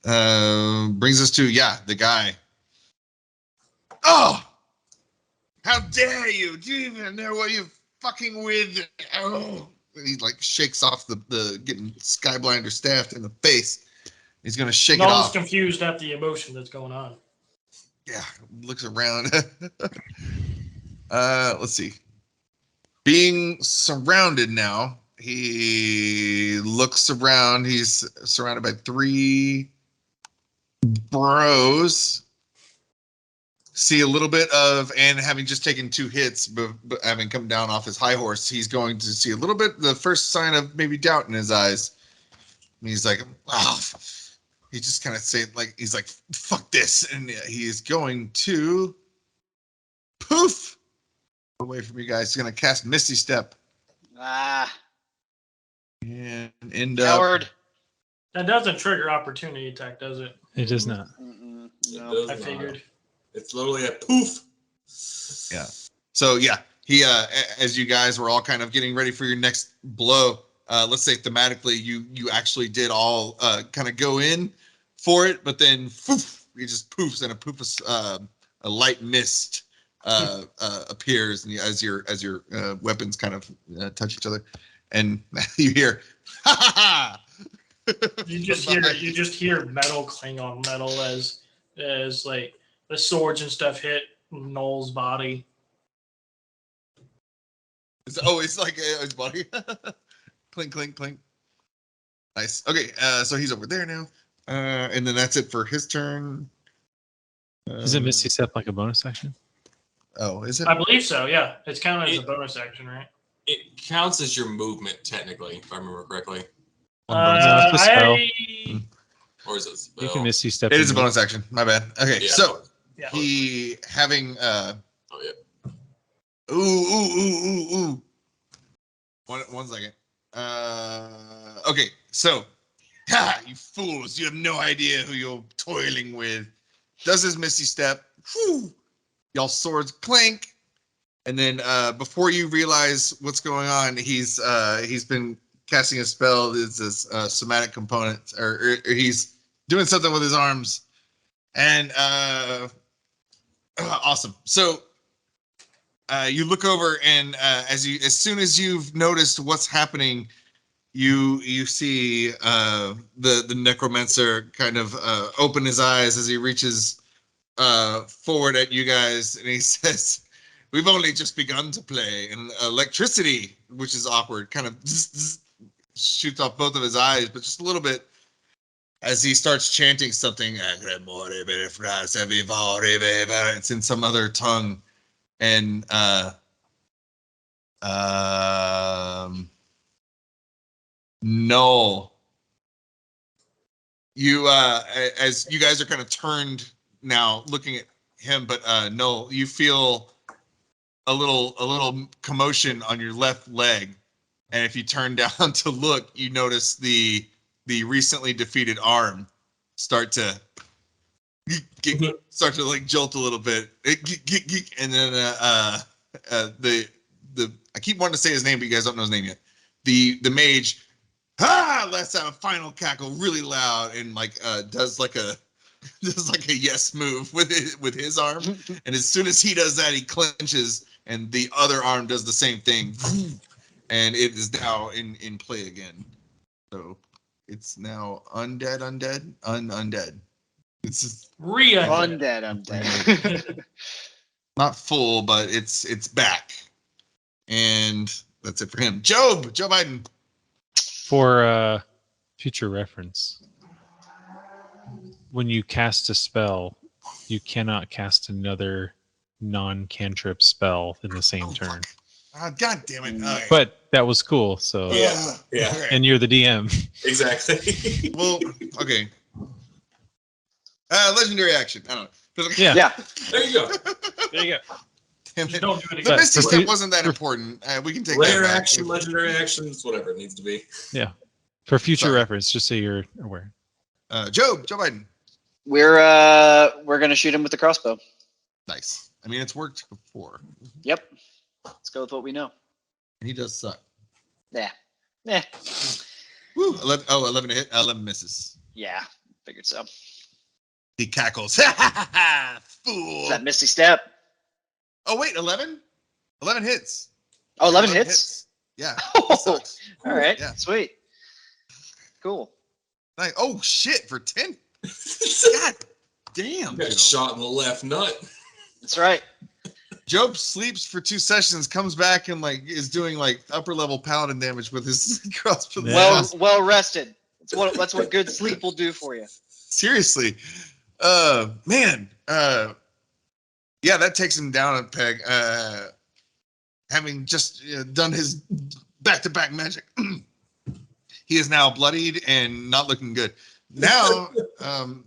Brings us to, the guy. Oh! How dare you? Do you even know what you're fucking with? Oh! He like shakes off the getting Skyblinder staffed in the face. He's gonna shake it Noel's off. confused at the emotion that's going on. Yeah, looks around. Let's see. Being surrounded now, he looks around. He's surrounded by 3 bros. See a little bit of, and having just taken 2 hits, but having come down off his high horse, he's going to see a little bit, the first sign of maybe doubt in his eyes. And he's like, oh, he just kind of he's like, fuck this. And he is going to poof away from you guys. He's going to cast Misty Step. Ah, And end up. coward. That doesn't trigger opportunity attack, does it? It does not. Mm-mm, It no. does I not. figured. It's literally a poof. Yeah. So he as you guys were all kind of getting ready for your next blow, let's say thematically you actually did all kind of go in for it, but then he just poofs, and a light mist appears, and as your weapons kind of touch each other, and you hear ha ha ha. You just hear metal cling on metal as like the swords and stuff hit Noel's body. It's like his body. Clink, clink, clink. Nice. Okay, so he's over there now. And then that's it for his turn. Isn't Misty Step like a bonus action? Oh, is it? I believe so, yeah. It's counted as a bonus action, right? It counts as your movement, technically, if I remember correctly. No, it's a spell. Or is it a spell? You can Misty Step. It is a bonus action. My bad. Okay, Yeah. so Yeah. he having Oh, yeah. ooh. One second. Okay, so you fools, you have no idea who you're toiling with. Does his Misty Step. Whew, y'all swords clink. And then before you realize what's going on, he's been casting a spell. Is this somatic component, or he's doing something with his arms, and awesome. So you look over, and as soon as you've noticed what's happening, you see the necromancer kind of open his eyes as he reaches forward at you guys, and he says, "We've only just begun to play." And electricity, which is awkward, kind of shoots off both of his eyes, but just a little bit, as he starts chanting something. It's in some other tongue, and Noel, you as you guys are kind of turned now, looking at him, but Noel, you feel a little commotion on your left leg, and if you turn down to look, you notice the recently defeated arm start to like jolt a little bit, and then the I keep wanting to say his name, but you guys don't know his name yet. The mage lets out a final cackle really loud, and like does like a yes move with his arm, and as soon as he does that, he clenches, and the other arm does the same thing, and it is now in play again. So it's now undead. It's just Undead. not full, but it's back, and that's it for him. Joe Biden. For future reference, when you cast a spell, you cannot cast another non-cantrip spell in the same turn. God damn it! Okay. But that was cool. So Yeah. Okay. and you're the DM. Exactly. Well, okay. Legendary action. I don't know. Yeah. Yeah. There you go. There you go. damn Just it. don't do it The again. Misty for Step fu- wasn't that for- important. We can take Rare that back. action, legendary actions, whatever it needs to be. For future Sorry. reference, just so you're aware. Joe Biden. We're gonna shoot him with the crossbow. Nice. I mean, it's worked before. Yep. Let's go with what we know. And he does suck. Yeah. Yeah. Woo. 11 to hit. 11 misses. Yeah. Figured so. He cackles. Is Fool. that Misty Step? Oh, wait. 11? 11 hits. Oh, 11 hits? Yeah. Oh, Sucks. all right. Yeah. Sweet. Cool. Nice. Oh, shit. For 10? God damn. Got Joe. shot in the left nut. That's right. Job sleeps for 2 sessions, comes back and like is doing like upper level paladin damage with his crossbow. Yeah. Well rested. That's what good sleep will do for you. Seriously. Man. Yeah, that takes him down a peg. Having just done his back-to-back magic. He is now bloodied and not looking good. Now,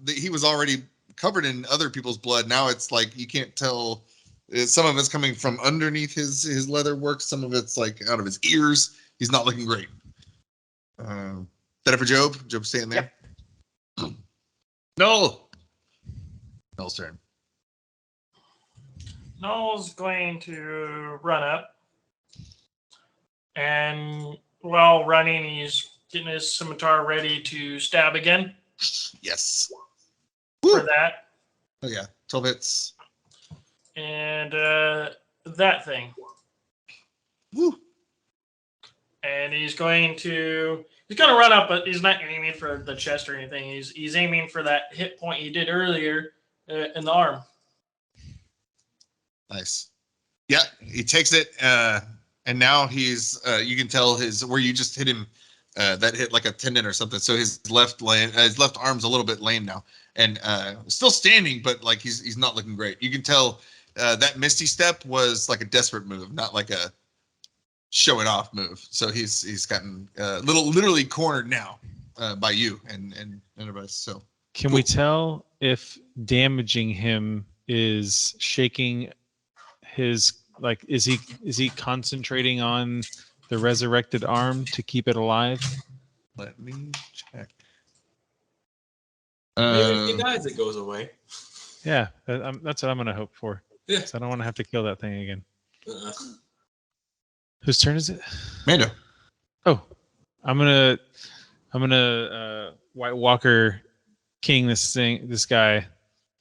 he was already covered in other people's blood. Now it's like you can't tell. Some of it's coming from underneath his leather work. Some of it's like out of his ears. He's not looking great. That it for Job? Job staying there? Yep. Noel. Noel's turn. Noel's going to run up. And while running, he's getting his scimitar ready to stab again Yes. for Woo. that. Oh yeah. 12 hits. And that thing. Woo. And he's going to run up, but he's not aiming for the chest or anything. He's aiming for that hit point he did earlier in the arm. Nice. Yeah, he takes it, and now he's. You can tell where you just hit him. That hit like a tendon or something. So his left arm's a little bit lame now, and still standing, but like he's not looking great. You can tell that Misty Step was like a desperate move, not like a show it off move. So he's gotten literally cornered now by you and everybody. So Can we tell if damaging him is shaking his is he concentrating on the resurrected arm to keep it alive? let me check. Maybe if he dies, it goes away. Yeah, that's what I'm gonna hope for. Yeah. 'Cause I don't want to have to kill that thing again. Uh, Whose turn is it? Mando. Oh, I'm gonna White Walker King this guy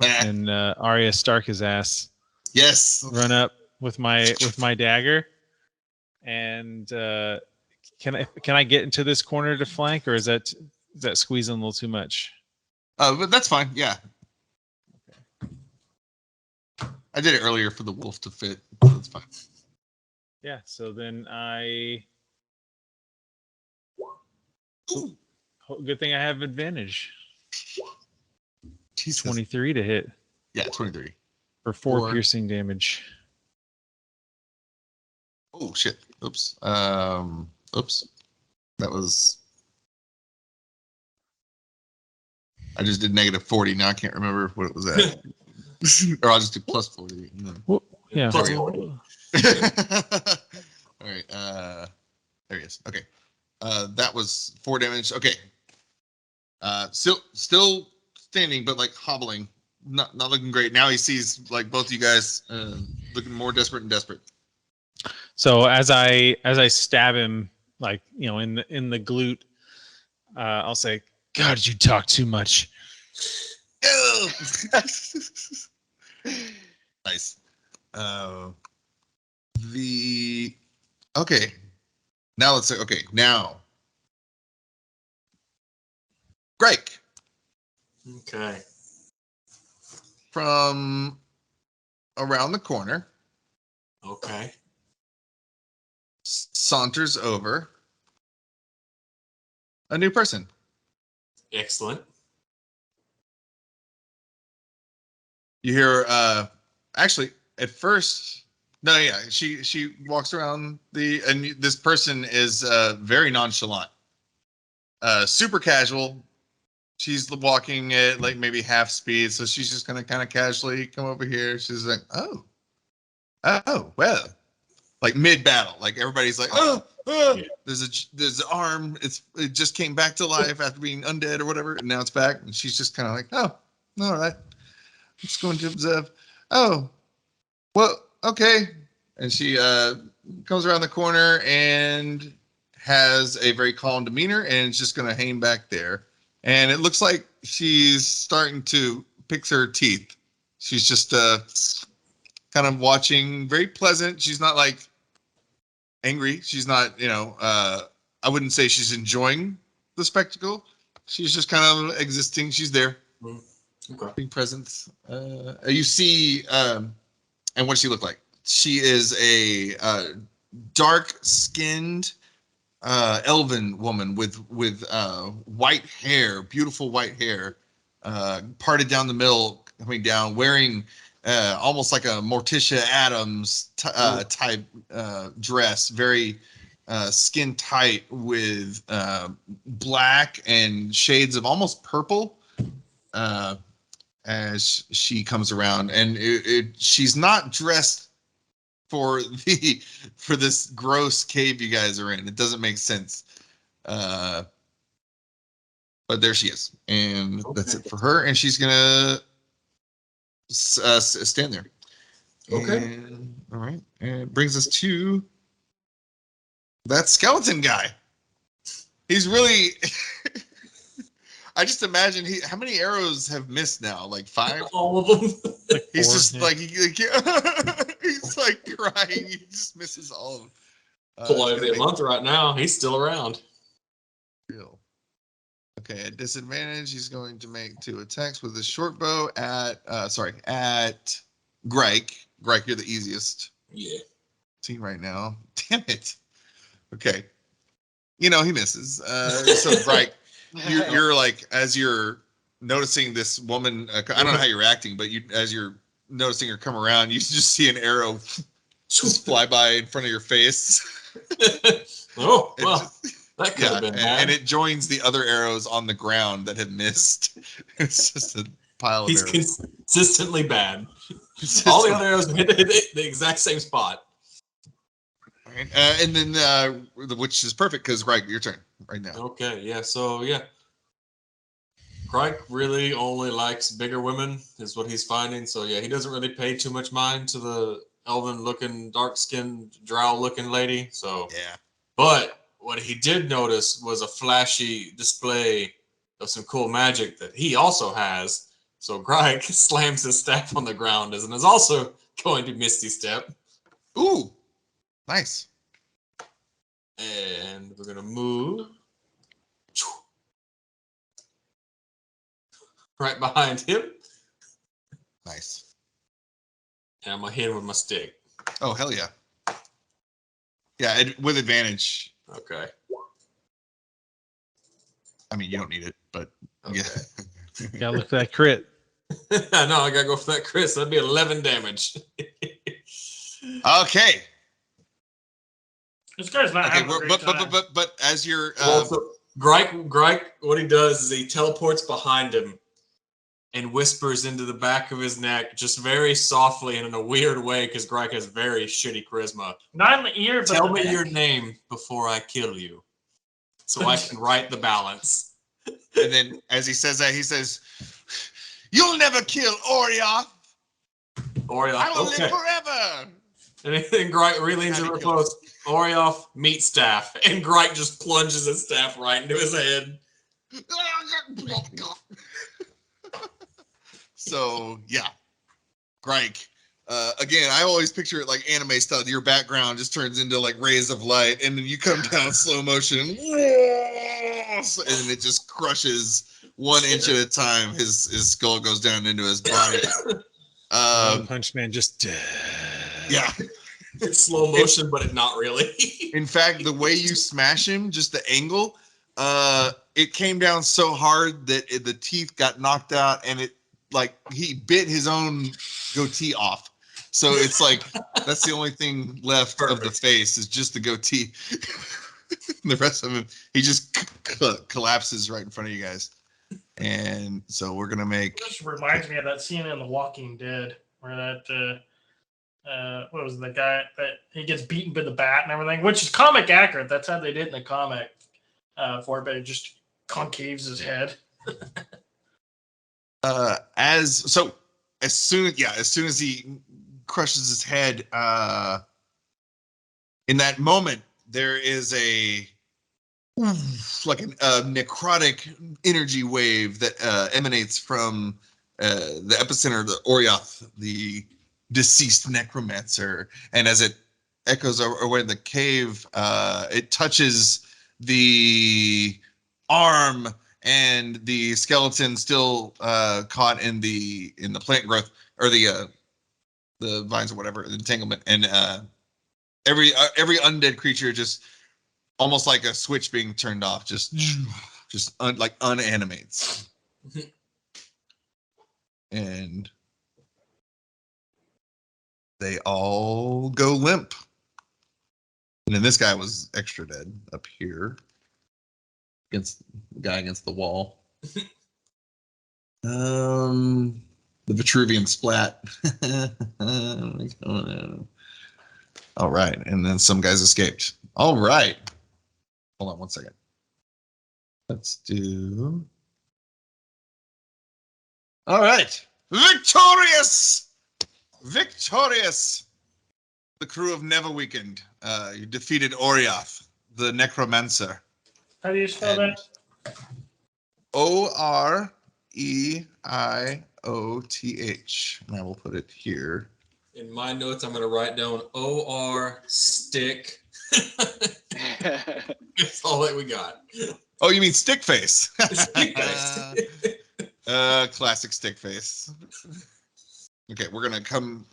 and Arya Stark his ass. Yes. Run up with my dagger, and can I get into this corner to flank, or is that squeezing a little too much? But that's fine. Yeah. I did it earlier for the wolf to fit. That's fine. Yeah. So then good thing I have advantage. Jesus. 23 to hit Yeah, 23. for 4 Four. piercing damage. Oh shit. Oops. Oops. That was. I just did negative 40. Now I can't remember what it was at. Or I'll just do plus 40. Well, yeah. Plus well, 40. All right. There he is. Okay. That was 4 damage. Okay. Still standing, but like hobbling. Not looking great. Now he sees like both you guys looking more desperate and desperate. So as I stab him, like in the glute, I'll say, "God, you talk too much." Nice. Okay. Now let's say now. Greg okay. from around the corner Okay. saunters over a new person. Excellent. You hear actually at first she walks around and this person is very nonchalant. Super casual. She's walking at like maybe half speed, so she's just gonna kind of casually come over here. She's like, "Oh, Oh, well, like mid battle, like everybody's like, oh, Yeah. there's an arm. It just came back to life after being undead or whatever, and now it's back. And she's just kind of like, oh, all right, I'm just going to observe. Oh, well, okay. And she comes around the corner and has a very calm demeanor, and is just going to hang back there. And it looks like she's starting to pick her teeth. She's just kind of watching, very pleasant. She's not like angry. She's not, I wouldn't say she's enjoying the spectacle. She's just kind of existing. She's there, Okay. being present. You see, and what does she look like? She is a dark-skinned elven woman with white hair, beautiful white hair, parted down the middle, coming down, wearing almost like a Morticia Adams type dress, very skin tight with black and shades of almost purple as she comes around. And she's not dressed for this gross cave you guys are in. It doesn't make sense. But there she is, and that's it for her. And she's gonna stand there. Okay. And, all right. And it brings us to that skeleton guy. He's really. I just imagine how many arrows have missed now? Like 5? All of them. Like He's 4, just yeah. like he's like crying. He just misses all of them. Politely a month right now. He's still around. Real. Okay, at disadvantage, he's going to make 2 attacks with his short bow at Grike. Grike, you're the easiest Yeah. team right now. Damn it. Okay. He misses. So Grike, you're like, as you're noticing this woman, I don't know how you're acting, but as you're noticing her come around, you just see an arrow just fly by in front of your face. Oh, It well, just- that could have been bad. and it joins the other arrows on the ground that have missed. It's just a pile of He's arrows. consistently bad. It's All the just- other arrows hit the exact same spot. Right. And then, which is perfect because, Greg, your turn right now. Okay, yeah, so yeah. Crike really only likes bigger women, is what he's finding. So yeah, he doesn't really pay too much mind to the elven-looking, dark-skinned, drow-looking lady. So, Yeah. but what he did notice was a flashy display of some cool magic that he also has. So Crike slams his staff on the ground and is also going to Misty Step. Ooh, nice. And we're gonna move right behind him. Nice. And I'm gonna hit him with my stick. Oh, hell yeah. Yeah, with advantage. Okay. I mean, you don't need it, but Okay. yeah. Gotta look for that crit. I know, I gotta go for that Chris. That'd be 11 damage. Okay. This guy's not Okay, having a great time. but as you're Grike, what he does is he teleports behind him and whispers into the back of his neck, just very softly and in a weird way, because Grike has very shitty charisma. Not in the ear, but Tell the me neck. your name before I kill you, so I can write the balance. and then as he says that, he says, "You'll never kill Oreioth. Oreioth, I will okay. live forever." And then Grike leans in real close. Oreioth, meat staff. And Grike just plunges his staff right into his head. So, yeah. Grike. Again, I always picture it like anime style. Your background just turns into like rays of light, and then you come down slow motion, and it just crushes 1 inch at a time. His skull goes down into his body. Punch Man just. Yeah. It's slow motion, but it not really. In fact, the way you smash him, just the angle, it came down so hard that the teeth got knocked out, and it like he bit his own goatee off. So it's like that's the only thing left of the face is just the goatee. The rest of him, he just collapses right in front of you guys. And so we're gonna make. This reminds me of that scene in The Walking Dead where that what was the guy that he gets beaten by the bat and everything, which is comic accurate. That's how they did in the comic for it, but it just concaves his head. As soon as he crushes his head, in that moment there is a necrotic energy wave that emanates from the epicenter of the Oreioth, the deceased necromancer, and as it echoes over the cave, it touches the arm and the skeleton still caught in the plant growth or the vines or whatever, the entanglement, and every undead creature just almost like a switch being turned off, just unanimates. And they all go limp. And then this guy was extra dead up here against the guy against the wall. The Vitruvian splat. All right, and then some guys escaped. All right. Hold on 1 second. Let's do. All right. Victorious! Victorious! The crew of Neverweakened. You defeated Oreioth, the Necromancer. How do you spell that? Oreioth. And I will put it here. In my notes, I'm going to write down OR stick. That's all that we got. Oh, you mean stick face? Stick face. Classic stick face. Okay, we're gonna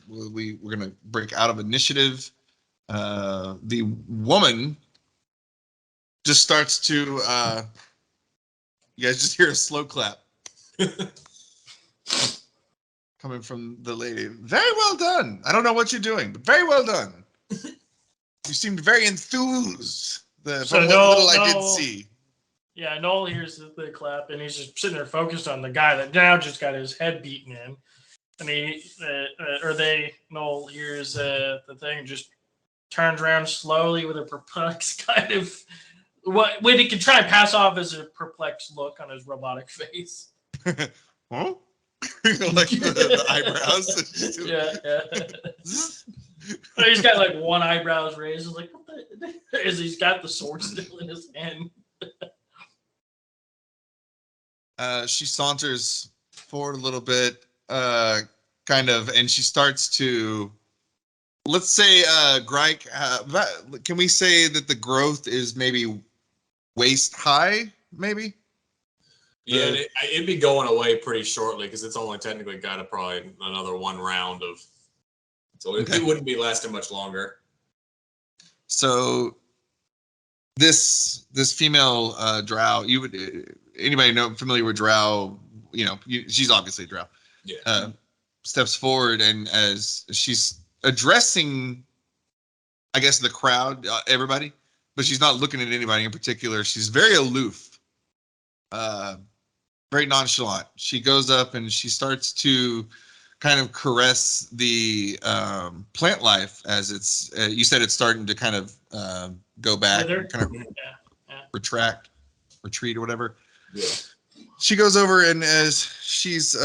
we're gonna break out of initiative. The woman just starts to. You guys just hear a slow clap coming from the lady. Very well done. I don't know what you're doing, but very well done. You seemed very enthused. From what little I did see. Yeah, Noel hears the clap, and he's just sitting there focused on the guy that now just got his head beaten in. And Noel hears the thing, just turns around slowly with a perplexed kind of, when he can try and pass off as a perplexed look on his robotic face. Huh? Like the eyebrows. Yeah. He's got like one eyebrow raised. He's like, what the? As he's got the sword still in his hand. She saunters forward a little bit, kind of, and she starts to, let's say, Grike, can we say that the growth is maybe waist high, maybe? Yeah, it'd be going away pretty shortly because it's only technically got probably another one round of, so it wouldn't be lasting much longer. So this female drow, anybody familiar with drow? She's obviously a drow. Yeah. Steps forward, and as she's addressing, I guess, the crowd, everybody, but she's not looking at anybody in particular. She's very aloof, very nonchalant. She goes up and she starts to kind of caress the plant life as it's. You said it's starting to kind of go back, kind of retreat, or whatever. Yeah. She goes over, and as she's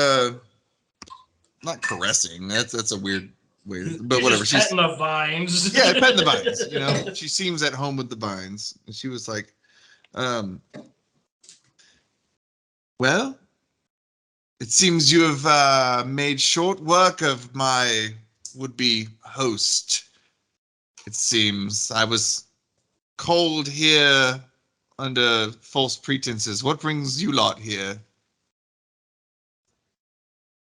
not caressing, that's a weird way, but whatever. She's petting the vines. Yeah, petting the vines. She seems at home with the vines, and she was like, "Well, it seems you have made short work of my would-be host. It seems I was called here under false pretenses. What brings you lot here?"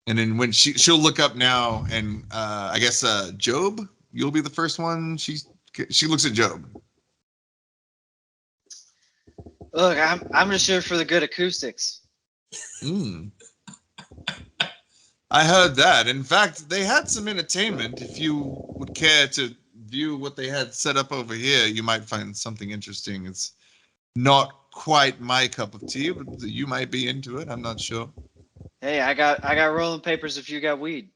And then when she'll look up now, and I guess Job, you'll be the first one. She looks at Job. Look, I'm just here for the good acoustics. I heard that. In fact, they had some entertainment. If you would care to view what they had set up over here, you might find something interesting. It's not quite my cup of tea, but you might be into it. I'm not sure. Hey, I got rolling papers if you got weed.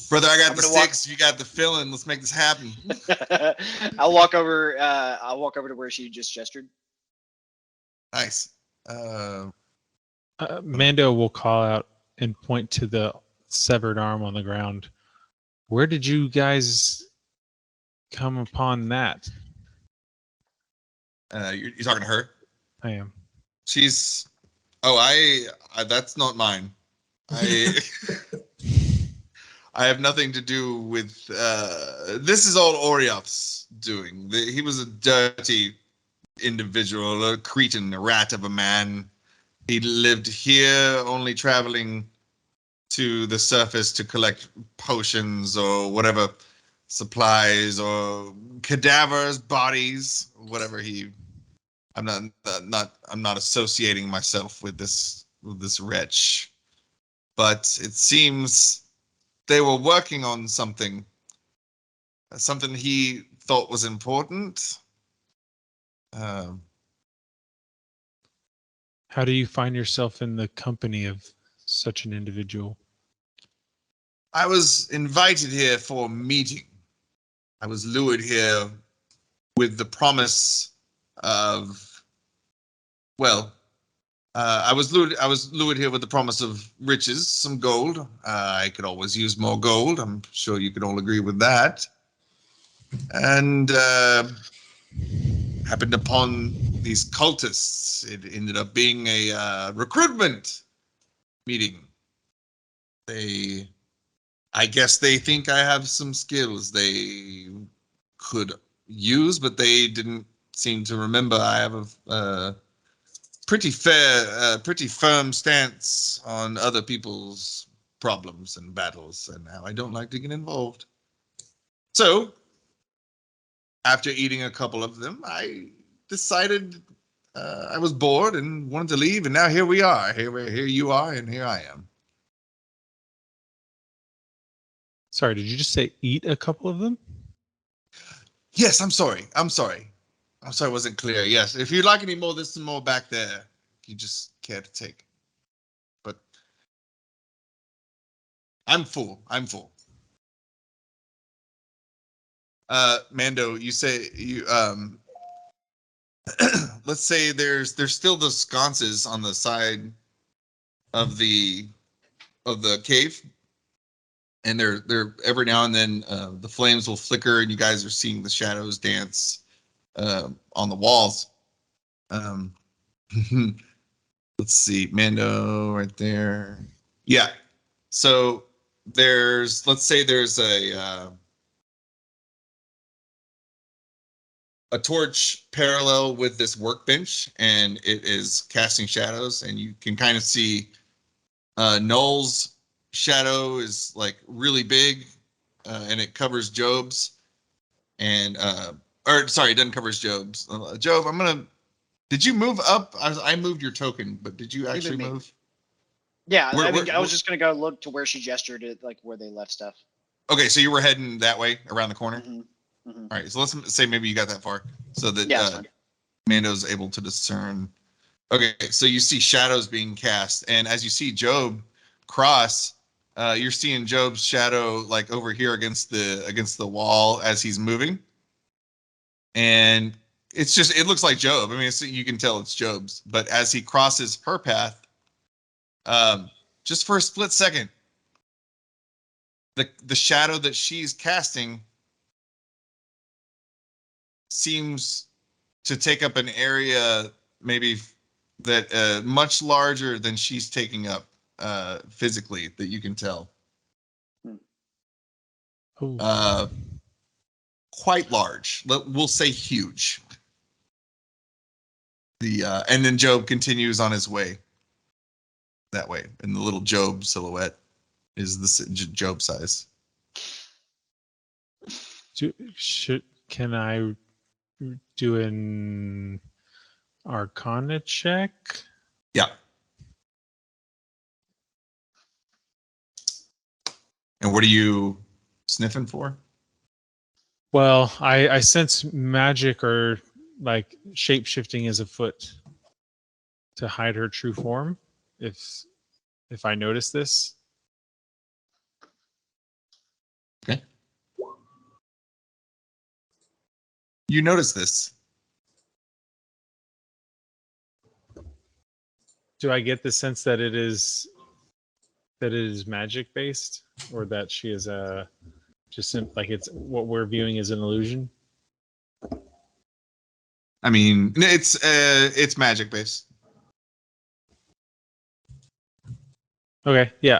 Brother, I got I'm the gonna walk- sticks. You got the filling. Let's make this happen. I'll walk over. I'll walk over to where she just gestured. Nice. Mando will call out and point to the severed arm on the ground. Where did you guys come upon that? You're talking to her? I am. She's. Oh, I that's not mine. I I have nothing to do with. This is all Oreioth's doing. He was a dirty individual, a cretin, a rat of a man. He lived here, only traveling to the surface to collect potions or whatever supplies or cadavers, bodies, whatever he. I'm not associating myself with this wretch, but it seems they were working on something he thought was important. How do you find yourself in the company of such an individual? I was invited here for a meeting. I was lured here with the promise of, well, I was lured here with the promise of riches, some gold. I could always use more gold. I'm sure you could all agree with that. And happened upon these cultists. It ended up being a recruitment meeting. I guess they think I have some skills they could use, but they didn't seem to remember I have a pretty firm stance on other people's problems and battles, and how I don't like to get involved. So, after eating a couple of them, I decided I was bored and wanted to leave, and now here we are. Here you are, and here I am. Sorry, did you just say eat a couple of them? Yes, I'm sorry. I wasn't clear. Yes, if you'd like any more, there's some more back there. You just care to take. But I'm full. Mando, you say you let's say there's still the sconces on the side of the cave, and they're every now and then the flames will flicker and you guys are seeing the shadows dance on the walls. Let's see, Mando right there. Yeah. So let's say there's a torch parallel with this workbench, and it is casting shadows, and you can kind of see Null's shadow is like really big, and it covers Job's, and or sorry, it doesn't cover Job's. Job, did you move up? I moved your token, but did you actually move? Yeah, I was just gonna go look to where she gestured it, like where they left stuff. Okay, so you were heading that way around the corner. Mm-hmm. Mm-hmm. All right, so let's say maybe you got that far, so that Mando's able to discern. Okay, so you see shadows being cast, and as you see Job cross, you're seeing Job's shadow like over here against the wall as he's moving, and it looks like Job. I mean, you can tell it's Job's, but as he crosses her path, just for a split second, the shadow that she's casting seems to take up an area maybe that much larger than she's taking up physically, that you can tell. Quite large. We'll say huge. And then Job continues on his way that way, and the little Job silhouette is the Job size. Can I do an Arcana check? Yeah. And what are you sniffing for? Well, I sense magic or like shape shifting is afoot to hide her true form. If I notice this, You notice this. Do I get the sense that it is magic based, or that she is like it's what we're viewing as an illusion? I mean, it's magic based. Okay, yeah.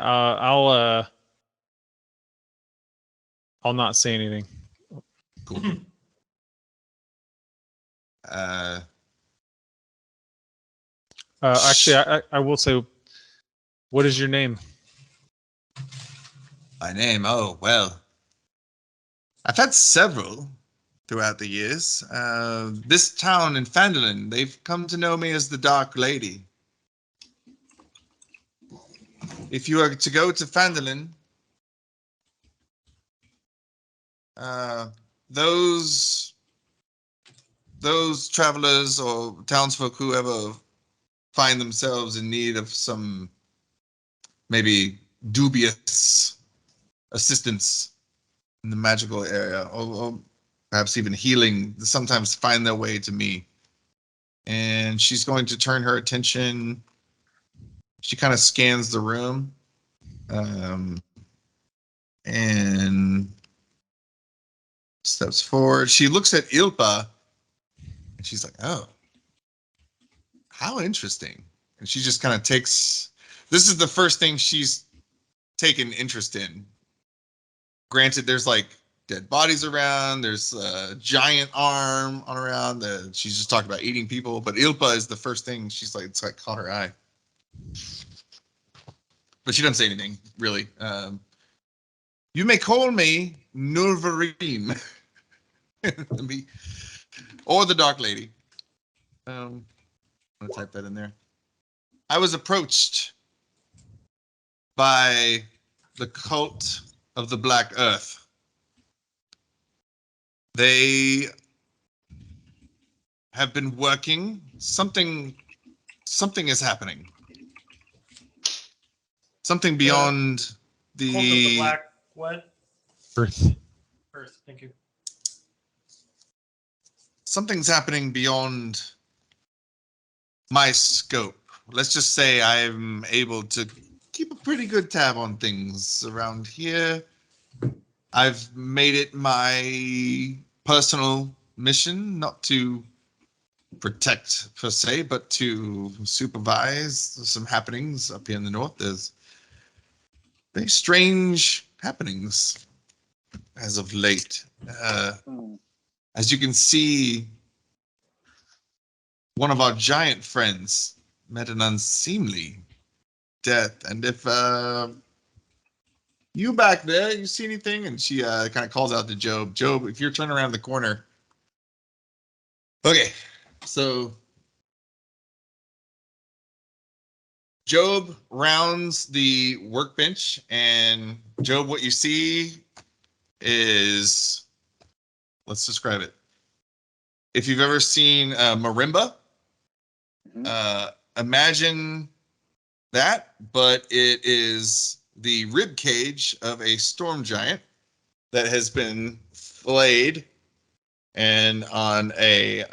I'll not say anything. Cool. Actually, I will say, what is your name? My name? Oh, well. I've had several throughout the years. This town in Phandalin, they've come to know me as the Dark Lady. If you are to go to Phandalin, those travelers or townsfolk, whoever find themselves in need of some maybe dubious assistance in the magical area, or perhaps even healing, sometimes find their way to me. And she's going to turn her attention. She kind of scans the room, and steps forward. She looks at Ilpa, and she's like, "Oh, how interesting." And she just kind of takes, this is the first thing she's taken interest in. Granted, there's like dead bodies around, there's a giant arm on around, she's just talking about eating people, but Ilpa is the first thing she's like, it's like caught her eye. But she doesn't say anything, really. You may call me Neverweakened. Or the Dark Lady. I'm gonna type that in there. I was approached by the cult of the Black Earth. They have been working. Something is happening. Something beyond Cult of the Black what? Earth. Earth. Thank you. Something's happening beyond my scope. Let's just say I'm able to keep a pretty good tab on things around here. I've made it my personal mission not to protect per se, but to supervise some happenings up here in the north. There's very strange happenings as of late. As you can see, one of our giant friends met an unseemly death. And if you back there, you see anything? And she kind of calls out to Job. Job, if you're turning around the corner. Okay, so Job rounds the workbench, and Job, what you see is, let's describe it. If you've ever seen marimba, imagine that, but it is the rib cage of a storm giant that has been flayed, and on a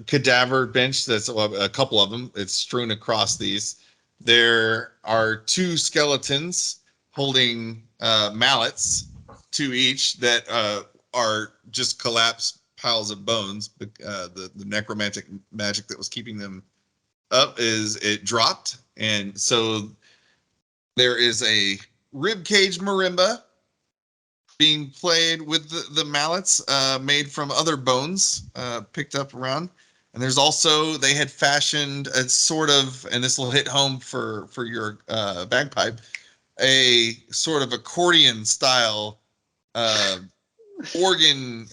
cadaver bench, that's a couple of them, it's strewn across these. There are two skeletons holding mallets, two each, that are just collapsed piles of bones. The necromantic magic that was keeping them up it dropped, and so there is a rib cage marimba being played with the mallets made from other bones picked up around. And there's also, they had fashioned a sort of, and this will hit home for your bagpipe, a sort of accordion style organ,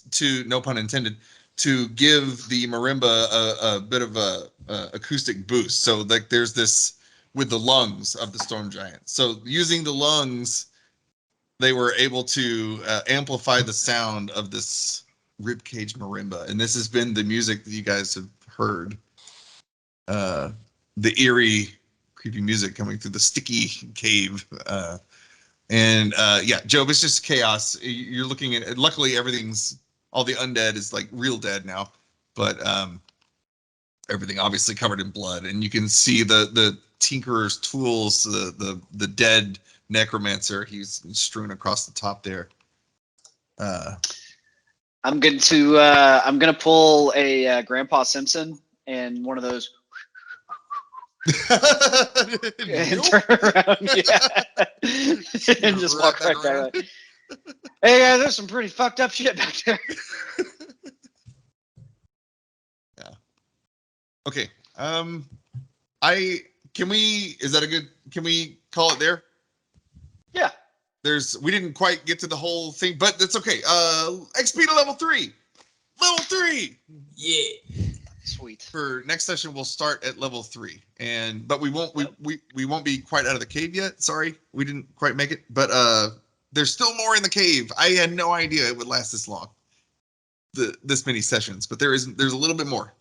to, no pun intended, to give the marimba a bit of a acoustic boost. So like there's this with the lungs of the storm giant. So using the lungs, they were able to amplify the sound of this ribcage marimba. And this has been the music that you guys have heard. The eerie, creepy music coming through the sticky cave. Yeah, Job, it's just chaos. You're looking at, luckily everything's all the undead is like real dead now, but everything obviously covered in blood, and you can see the tinkerer's tools, the dead necromancer. He's strewn across the top there. I'm gonna pull a Grandpa Simpson and one of those and turn around, and just walk right back. Like, hey guys, there's some pretty fucked up shit back there. Yeah. Okay. Can we call it there? Yeah. We didn't quite get to the whole thing, but that's okay. XP to level 3. Level 3. Yeah. Sweet. For next session, we'll start at level 3, but we won't be quite out of the cave yet. Sorry, we didn't quite make it, but there's still more in the cave. I had no idea it would last this long, this many sessions, but there's a little bit more.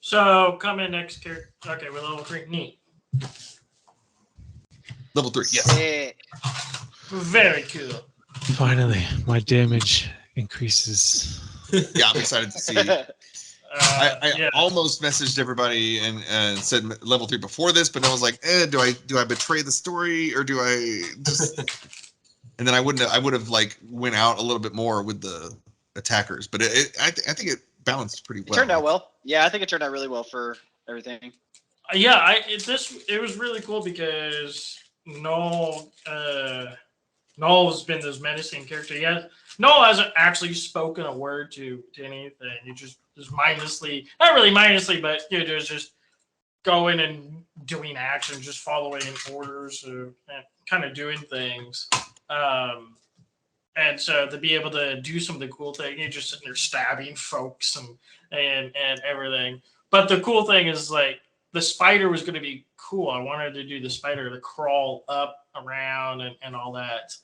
So come in next character. Okay, we're level 3. Neat. Level 3, yes. Yeah. Very cool. Finally, my damage increases. Yeah, I'm excited to see. I almost messaged everybody and said level 3 before this, but I was like, do I betray the story, or do I just? And then I would have like went out a little bit more with the attackers, but I think it balanced pretty well. It turned out well. Yeah, I think it turned out really well for everything. Yeah, it was really cool because Noel's been this menacing character. Noel hasn't actually spoken a word to anything. You just mindlessly, not really mindlessly, but just going and doing actions, just following orders, and kind of doing things. And so to be able to do some of the cool things, you're just sitting there stabbing folks and everything. But the cool thing is, like, the spider was going to be cool. I wanted to do the spider to crawl up around and all that.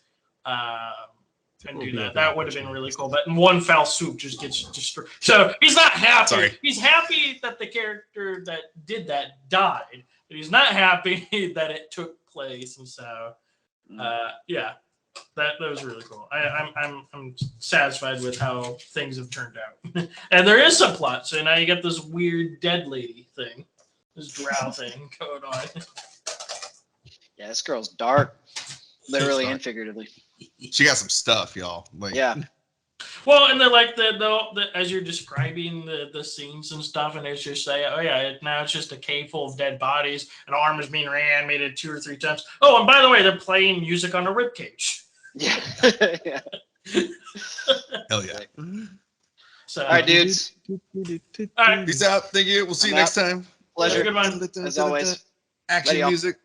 And do that. That would have been really cool. But in one foul swoop just gets destroyed. So he's not happy. Sorry. He's happy that the character that did that died, but he's not happy that it took place. And so, that was really cool. I'm satisfied with how things have turned out. And there is some plot. So now you got this weird dead lady thing, this drow thing going on. Yeah, this girl's dark, literally Dark. and figuratively. She got some stuff, y'all. Like, Yeah. Well, and then like the as you're describing the scenes and stuff, and it's just say, oh yeah, now it's just a cave full of dead bodies, an arm is being reanimated 2 or 3 times. Oh, and by the way, they're playing music on a ribcage. Yeah. Yeah. hell yeah. So, All right, dudes. All right. Peace out. Thank you. We'll see you I'm next time. Pleasure. Have a good one. As always. Action Later, y'all. music.